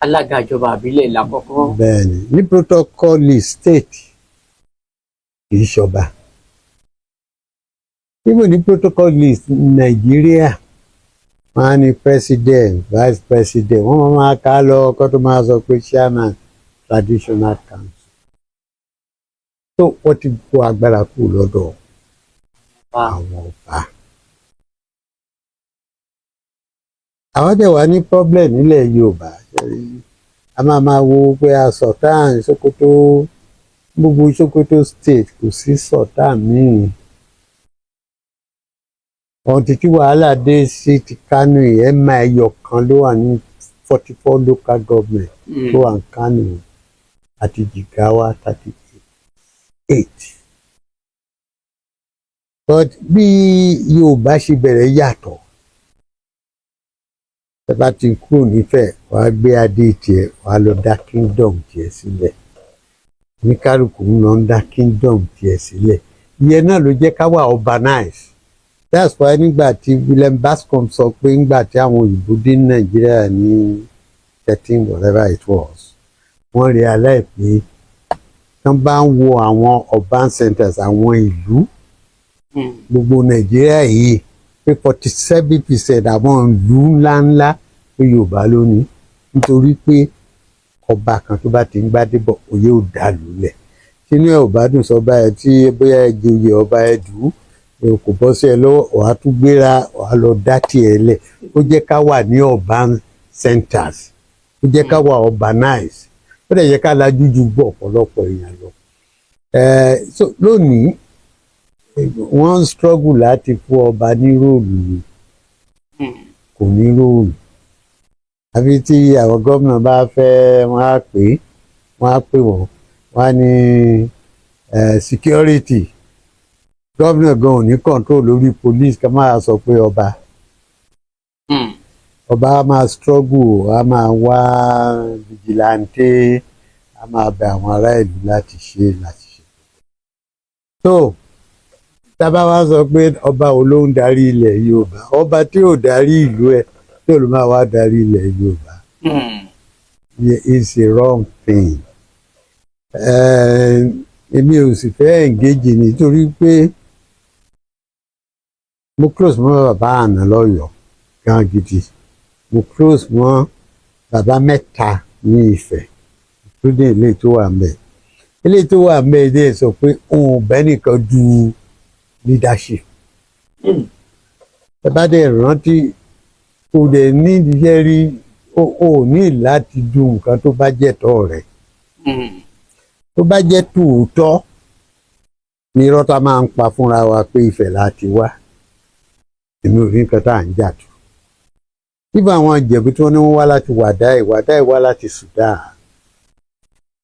Alága ìjọba àbílẹ̀ lákọ̀ọ́kọ́. Bẹ́ẹ̀ni, ní protocol list state kì í ṣọba. Even ní protocol list Nàìjíríà, wọ́n á ní president, vice president, wọ́n máa ká lọ kó tó máa sọ pé chairman traditional council. So wọ́n ti kó agbára kù lọ́dọ̀ àwọn ọba. àwọn dẹ̀ wá ní problem nílẹ̀ Yorùbá a máa wo pé a Sultan Sokoto gbogbo Sokoto state kò sí Sultan míì ọ̀n títí wàhálà dé sí ti Kano ẹ̀ máa ẹyọ kan ló wà ní 44 local government tó wà ní Kano àti Jigawa 38 but bí Yorùbá ṣe bẹ̀rẹ̀ yàtọ̀ ẹ bá ti kúrò nífẹ̀ẹ́ wàá gbé adé tiẹ̀ wàá lọ dá kingdom tiẹ̀ sílẹ̀ ní kálukú ń lọ dá kingdom tiẹ̀ sílẹ̀ ìyẹn náà ló jẹ́ ká wà urbanize that's why nígbà tí William Bascom sọ pé nígbà tí àwọn òyìnbó dé Nàìjíríà ní 13 whatever it was wọ́n realize pé tán bá ń wo àwọn urban centers àwọn ìlú gbogbo Nàìjíríà yìí pé 47% àwọn ìlú ńláńlá pé Yorùbá ló ní nítorí pé ọba kan tó bá ti ń gbádé bọ̀ òye ò dá lulẹ̀ sínú ẹ̀ ò bá dùn sọ́ba ẹ̀ tí bóyá ẹ joyè ọba ẹ̀ dùn kò bọ́ sí ẹ lọ́wọ́ wàá tún gbéra wàá lọ dá tiẹ̀ lẹ̀ ó jẹ́ ká wà ní urban centers ó jẹ́ ká wà urbanize ó dẹ̀ yẹ ká lajú ju gbọ́ ọ̀pọ̀lọpọ̀ èèyàn lọ. So lónìí wọ́n ń struggle láti fún ọba ní róòlù ni kò ní róòlù àbí tí àwọn gómìnà bá fẹ́ wọ́n á pè wọ́n á ní security gómìnà gan ò ní control lórí police ká máa sọ pé ọba á máa struggle á máa wá vigilante á máa bẹ àwọn ará ìlú láti ṣe. So tábà wá sọ pé ọba wo ló ń darí ilẹ̀ Yorùbá ọba tí ò darí ìlú ẹ̀ tí ò ló máa wá darí ilẹ̀ Yorùbá it's a wrong thing. Èmi ò sì fẹ́ engage nítorí pé mo close mọ́ bàbá àná lọ́yọ̀ọ́ gan gidi mo close mọ́ bàbá mẹ́ta ní Ifẹ̀ including eléyìí tó wà ńbẹ̀ eléyìí tó wà ńbẹ̀ ilé sọ pé òun ò bẹ́ nìkan du leadership ẹ bá dẹ̀ rántí kò dẹ̀ ní ìdíjẹ́ rí o ní láti du nǹkan tó bá jẹ́ tọ́ rẹ̀ tó bá jẹ́ tòótọ́ ní irọ́ tá máa ń pa fúnra wa pé Ifẹ̀ láti wá èmi ò rí nǹkan tá à ń jà tó nígbà àwọn Ìjẹ̀bú tí wọ́n ní wọ́n wá láti Wàdáì wá láti Sudan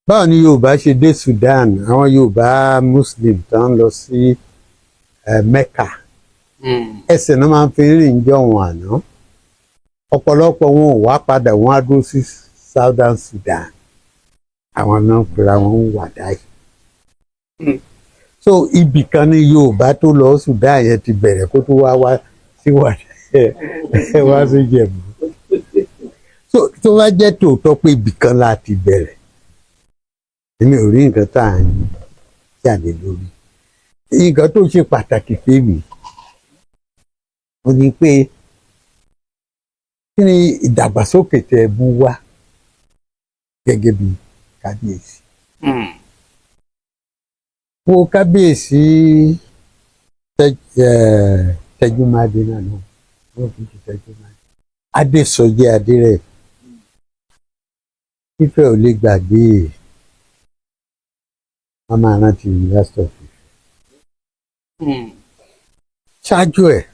báwo ni Yorùbá ṣe dé Sudan àwọn Yorùbá Muslim tó ń lọ sí Mecca ẹsẹ̀ náà máa ń fi rìn jọ wọn àná ọ̀pọ̀lọpọ̀ wọn ò wá padà wọn á dúró sí Southern Sudan àwọn náà pera wọn Wàdáì so ibì kan ní Yorùbá tó lọ Sudan yẹn ti bẹ̀rẹ̀ kó tó wá sí Wàdáì wá sí Ìjẹ̀bú so tó bá jẹ́ tòótọ́ pé ibì kan láti bẹ̀rẹ̀ èmi ò rí nǹkan tá à ń jáde lórí nǹkan tó ṣe pàtàkì fèmí ó ní pé kí ni ìdàgbàsókè tẹ ẹ mú wá gẹ́gẹ́ bí kábíyèsí wo kábíyèsí Tẹjúmádé náà wọ́n fi ṣe Tẹjúmádé Adésọjí Adérẹ̀ Ifẹ̀ ò lè gbàgbé wọ́n máa rántí University of Ife ṣáájú ẹ̀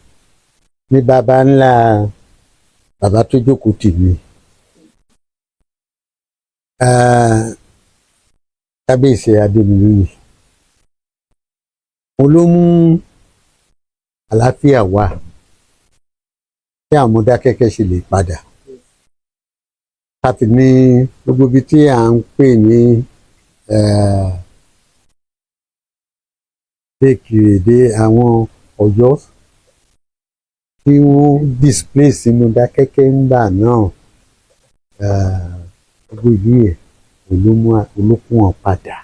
ní baba ńlá bàbá tó jókòó tì mí kábíyèsí Adémilóyè òun ló mú àlàáfíà wá tí àwọn Mọdákẹ́kẹ́ ṣe lè padà káfí ní gbogbo ibi tí à ń pè ní Èkìrèdé àwọn Ọ̀yọ́ tí wọ́n displace Mọdákẹ́kẹ́ ńgbà náà gbogbo ìlú yẹn olókùn wọn padà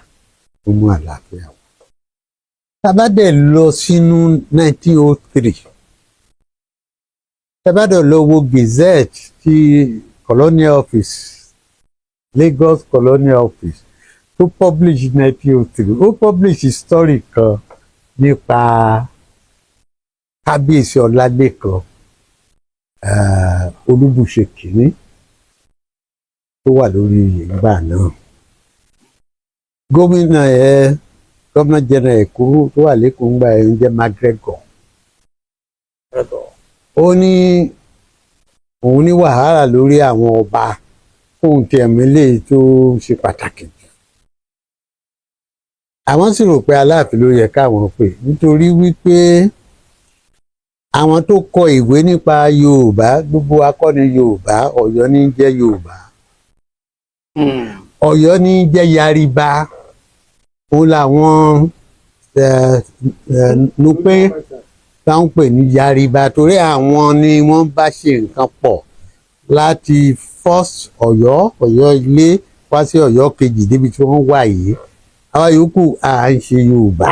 ó mú àlàáfíà wá. Tá dẹ̀ lọ sínú 1903 tá dẹ̀ lọ wo Gazette ti Colonial Office Lagos Colonial Office tó publish 1903 ó publish story kan nípa kábíyèsí Ọlálékan Olúbùṣe kìíní tó wà lórí oyè nígbà náà. Gómìnà general Èkó tó wà lẹ́kọ̀ọ́ ńgbà ẹ̀ ń jẹ́ McGregor. Ó ní òun ní wàhálà lórí àwọn ọba fóun ti ẹ̀mí lè tó ṣe pàtàkì jù. Àwọn sì rò pé Aláàfin ló yẹ káwọn pè nítorí wípé àwọn tó kọ ìwé nípa Yorùbá, gbogbo akọni Yorùbá, Ọ̀yọ́ ní jẹ́ Yorùbá, Ọ̀yọ́ ní jẹ́ Yariba, òun làwọn Nupe táwọn pè ní Yariba torí àwọn ni wọ́n bá ṣe nǹkan pọ̀ láti first Ọ̀yọ́ ilé wá sí Ọ̀yọ́ kejì débi tí wọ́n wà yìí. Àwa yòókù à ń ṣe Yorùbá.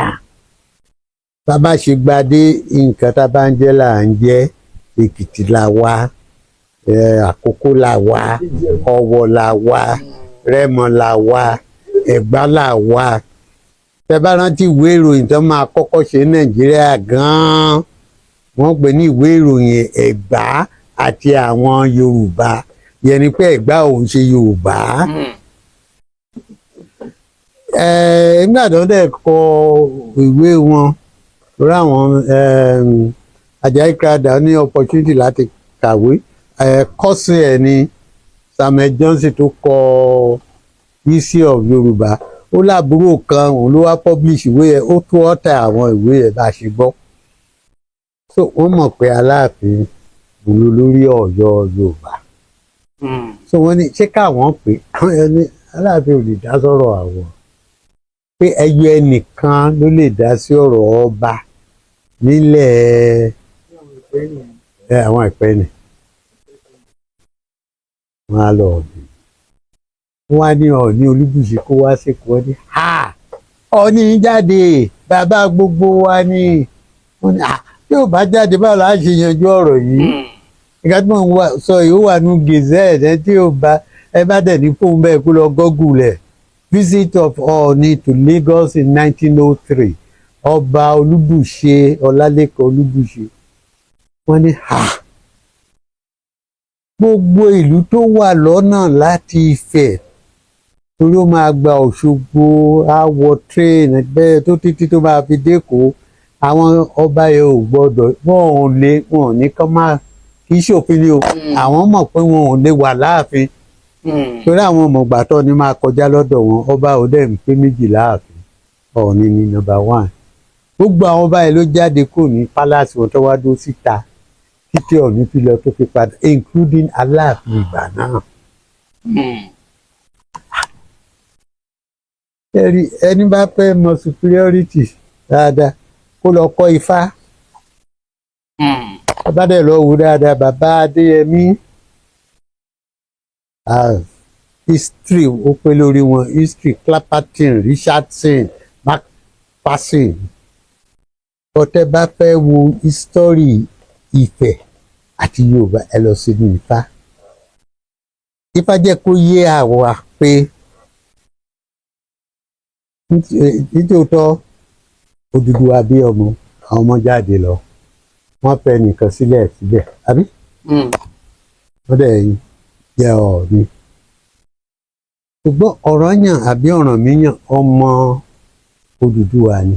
Bàbá ṣe gbadé nǹkan tá a bá ń jẹ́ là ń jẹ́. Èkìtì là wá, Àkókó là wá, Ọ̀wọ̀ là wá, Rẹ́mọ là wá, Ẹ̀gbá là wá. Tẹ́ bá rántí ìwé ìròyìn tó máa kọ́kọ́ ṣe ní Nàìjíríà gan-an, wọ́n pè ní ìwé ìròyìn Ẹ̀gbá àti àwọn Yorùbá. Ìyẹn ni pé Ẹ̀gbá òun ṣe Yorùbá. Nígbà tó dẹ̀ kọ ìwé wọn lórí àwọn Àjàyí Crowther ní opportunity láti kàwé, kọ́sìn ẹ̀ ni Samuel Johnson tó kọ History of Yorùbá. Ó láàbúrò kan òun ló wá publish ìwé yẹn, ó tó ọ̀tá àwọn ìwé yẹn bá ṣe gbọ́. So wọ́n mọ̀ pé Aláàfin òun ló lórí Ọ̀yọ́ Yorùbá. So wọ́n ní ṣé káwọn pé àwọn ẹni Aláàfin ò lè dá sọ̀rọ̀ àwọn, pé ẹyọ ẹnìkan ló lè dá sí ọ̀rọ̀ ọba nílẹ̀ àwọn ìpẹ́ni. Wọ́n á lọ ọ̀dùn. Wọ́n á ní Ọọ̀ni Olúbùṣe kó wá sẹ́kọ̀ọ́ ní Ọọ̀ni jáde bàbá gbogbo wa ni. Wọ́n ní tí ò bá jáde báwo la ṣe yanjú ọ̀rọ̀ yìí. Ìgbà tí wọ́n sọ yìí ó wà ní Gazette tí ò bá ẹ bá dẹ̀ ní fóun bẹ́ẹ̀ kó lọ Google ẹ̀. Visit of Ọọ̀ni to Lagos in 1903. Ọba Olúbùṣe Ọlálékan Olúbùṣe. Wọ́n ní gbogbo ìlú tó wà lọ́nà láti Ifẹ̀ torí ó máa gba Òṣogbo àwọ̀ train bẹ́ẹ̀ tó títí tó máa fi dẹ́kọ̀ọ́. Àwọn ọba yẹn ò gbọ́dọ̀ wọn ò ní kán máa kì í ṣòfin ni o. Àwọn mọ̀ pé wọn ò lè wà láàfin torí àwọn ọmọgbàtọ́ ni máa kọjá lọ́dọ̀ wọn. Ọba ò dẹ̀ ń pé méjì láàfin, Ọọ̀ni ni number 1. Gbogbo àwọn ọba yẹn ló jáde kúrò ní palace wọn tó wá dó síta títí Ọọ̀ni fi lọ tó fi padà, including Aláàfin ìgbà náà. Ẹni bá fẹ́ mọ superiority dáadáa kó lọ kọ́ Ifá. Bàbá dẹ̀ lọ wò dáadáa, bàbá Adéyẹmí history ó pé lórí wọn, history Clapperton, Richardson, Macpherson. Ọ̀tẹ̀ bá fẹ́ wo history Ifẹ̀ àti Yorùbá ẹ lọ sínú Ifá. Ifá jẹ́ kó yé àwa pé nítòótọ́ Odùduwà bí ọmọ, àwọn ọmọ jáde lọ, wọ́n fẹ́ nìkan sílẹ̀ síbẹ̀, àbí? Wọ́n dẹ̀ jẹ́ Ọọ̀ni. Ṣùgbọ́n Ọ̀rànyàn àbí Ọ̀rànmíyàn ọmọ Odùduwà ni.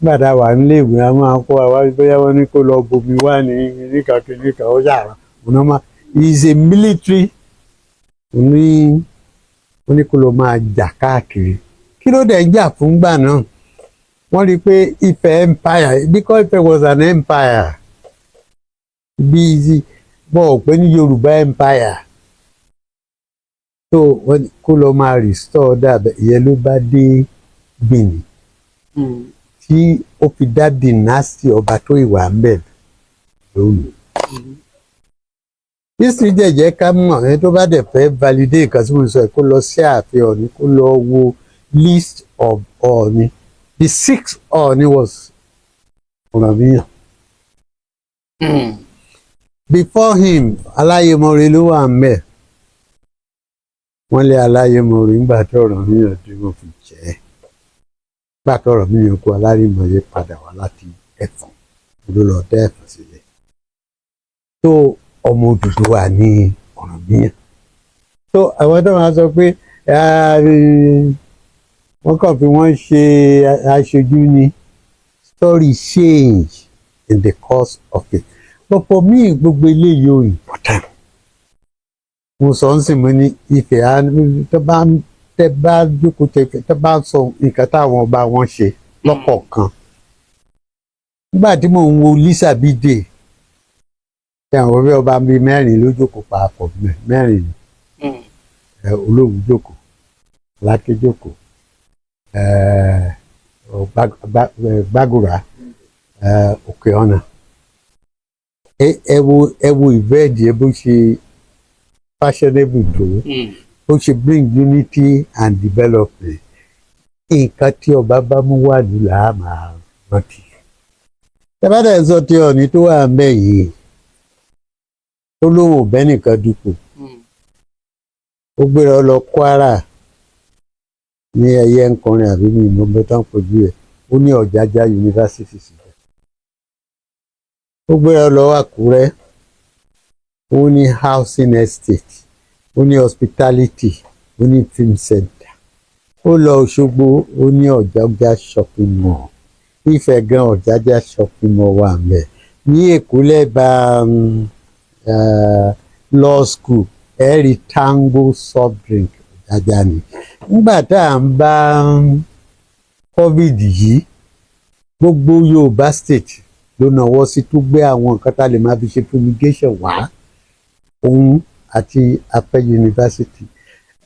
Gbàdá wà níléèwé a máa kó àwa bóyá wọ́n ní kó lọ bomi wá ní níkàkíníkà ó yàrá ọ̀nà máa is a military wọ́n ní kó lọ máa jà káàkiri. Kí ló dẹ̀ ń jà fún gbà náà? Wọ́n rí i pé Ifẹ̀ empire, because Ifẹ̀ was an empire, bí wọ́n ò pé ní Yorùbá empire, so wọ́n kó lọ máa restore dàbẹ̀. Ìyẹn ló bá dé Benin tí ó fi dá dynasty ọba tó ìwà ń bẹ̀ lónìí. History jẹ́ ká mọ̀ ẹni tó bá dẹ̀ fẹ́ validate nǹkan tí mo sọ kó lọ sí ààfin Ọọ̀ni kó lọ wo list of Ọọ̀ni. The 6th Ọọ̀ni was Ọ̀rànmíyàn. Before him Aláyémọre ló wà ń bẹ̀. Wọ́n lé Aláyémọre nígbà tí Ọ̀rànmíyàn tí wọ́n fi jẹ́ ẹ́. Nígbà tí Ọ̀rànmíyàn kú Aláyémọre padà wá láti Ẹ̀fọ̀n ló lọ dá Ẹ̀fọ̀n sílẹ̀. so ọmọ Odùduwà ní Ọ̀rànmíyàn. So àwọn tó máa sọ pé wọ́n kàn fi wọ́n ṣe aṣojú ni, story change in the course of it. But for me, gbogbo eléyìí ò important. Mo sọ ń sìn mo ní Ifẹ̀ tẹ́ bá jókòó tẹ́ bá sọ nǹkan táwọn ọba wọn ṣe lọ́kọ̀ọ̀kan. Nígbà tí mò ń wo Lisa Bide, àwọn ọ̀rẹ́ ọba bíi mẹ́rin ló jókòó papọ̀, mẹ́rin ni. Olówu jókòó, Láké jókòó, Gbàgùrà, Òkè Ọ̀nà. Ẹ wo ìbẹ́ẹ̀dì ẹ bó ṣe fashionable tó, bó ṣe bring unity and development. Nǹkan tí ọba bá mú wà ní làá máa rántí. Tẹ́bátà ẹ̀ sọ ti Ọọ̀ni tó wà ń bẹ̀ yìí tó lóun ò bẹ́ nìkan dupò. Ó gbéra lọ Kwara ní ẹyẹ ńkọrin àbí mi ìmọ̀ bẹ́ẹ̀ tán pọ̀jù ẹ̀, ó ní Ọ̀jájá yunifásitì síbẹ̀. Ó gbéra lọ Àkúrẹ́, ó ní housing estate, ó ní hospitality, ó ní film center. Ó lọ Òṣogbo, ó ní Ọ̀jájá shopping mall. Ifẹ̀ gan Ọ̀jájá shopping mall wà ńbẹ̀. Ní Èkó lẹ́bàá law school, ẹ̀rí Tango soft drink Ọ̀jájá ni. Nígbà tá à ń bá COVID yìí, gbogbo Yorùbá state ló náwó sí tó gbé àwọn nǹkan tá a lè máa fi ṣe fumigation wá, òun àti Apẹ́ University.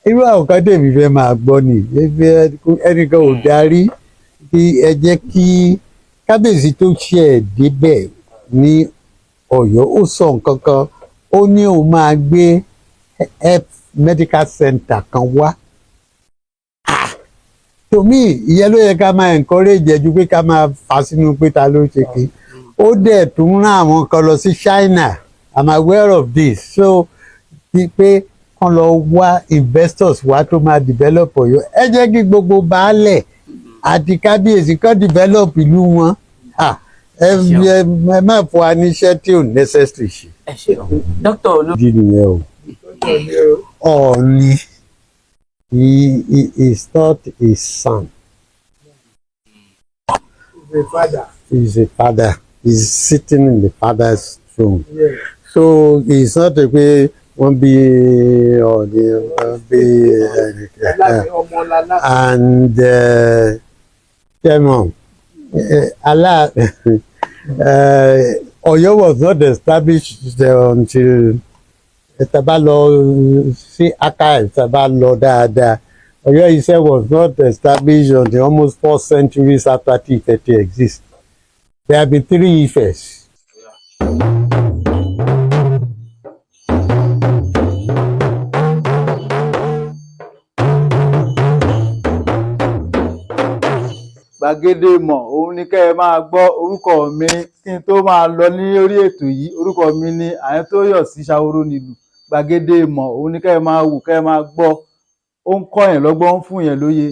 Irú àwọn kan tèmi fẹ́ máa gbọ́ ni ẹnìkan ò darí kí ẹ jẹ́ kí kábíyèsí tó ṣe ẹ̀ débẹ̀ ní Ọ̀yọ́ ó sọ nǹkan kan, ó ní òun máa gbé health medical center kan wá. To me ìyẹn ló yẹ ká máa encourage ju pé ká máa fà sínú pé ta ló ṣe kí. Ó dẹ̀ tún rán àwọn kan lọ sí China, I'm aware of this, so pé kán lọ wá investors wá tó máa develop Ọ̀yọ́. Ẹ jẹ́ kí gbogbo baálẹ̀ àti kábíyèsí kan develop ìlú wọn. Ẹ má fún wa níṣẹ́ tí ò necessary ṣe. Ẹ ṣeun dókítà olú. Ìdí nìyẹn o. Ọọ̀ni, he is not a son. He's a father. He's a father. He's sitting in the father's throne. Yeah. So he's not a way wọ́n bí Ọọ̀ni wọ́n bí and Chairman, Ọ̀yọ́ was not established until taba lọ sí archive taba lọ dáadáa. Ọ̀yọ́ itself was not established until almost 4 centuries after Ife exists. There have been 3 Ifes. Gbàgede ìmọ̀ òun ni kẹ́ ẹ máa gbọ́. Orúkọ mi kí n tó máa lọ ní orí ètò yìí, orúkọ mi ni Àyẹ́ntóyọ̀sí Ṣaworo nílùú. Gbàgede ìmọ̀ òun ni kẹ́ ẹ máa wò, kẹ́ ẹ máa gbọ́. Ó ń kọ́ yẹn lọ́gbọ́n, ó ń fún yẹn lóye.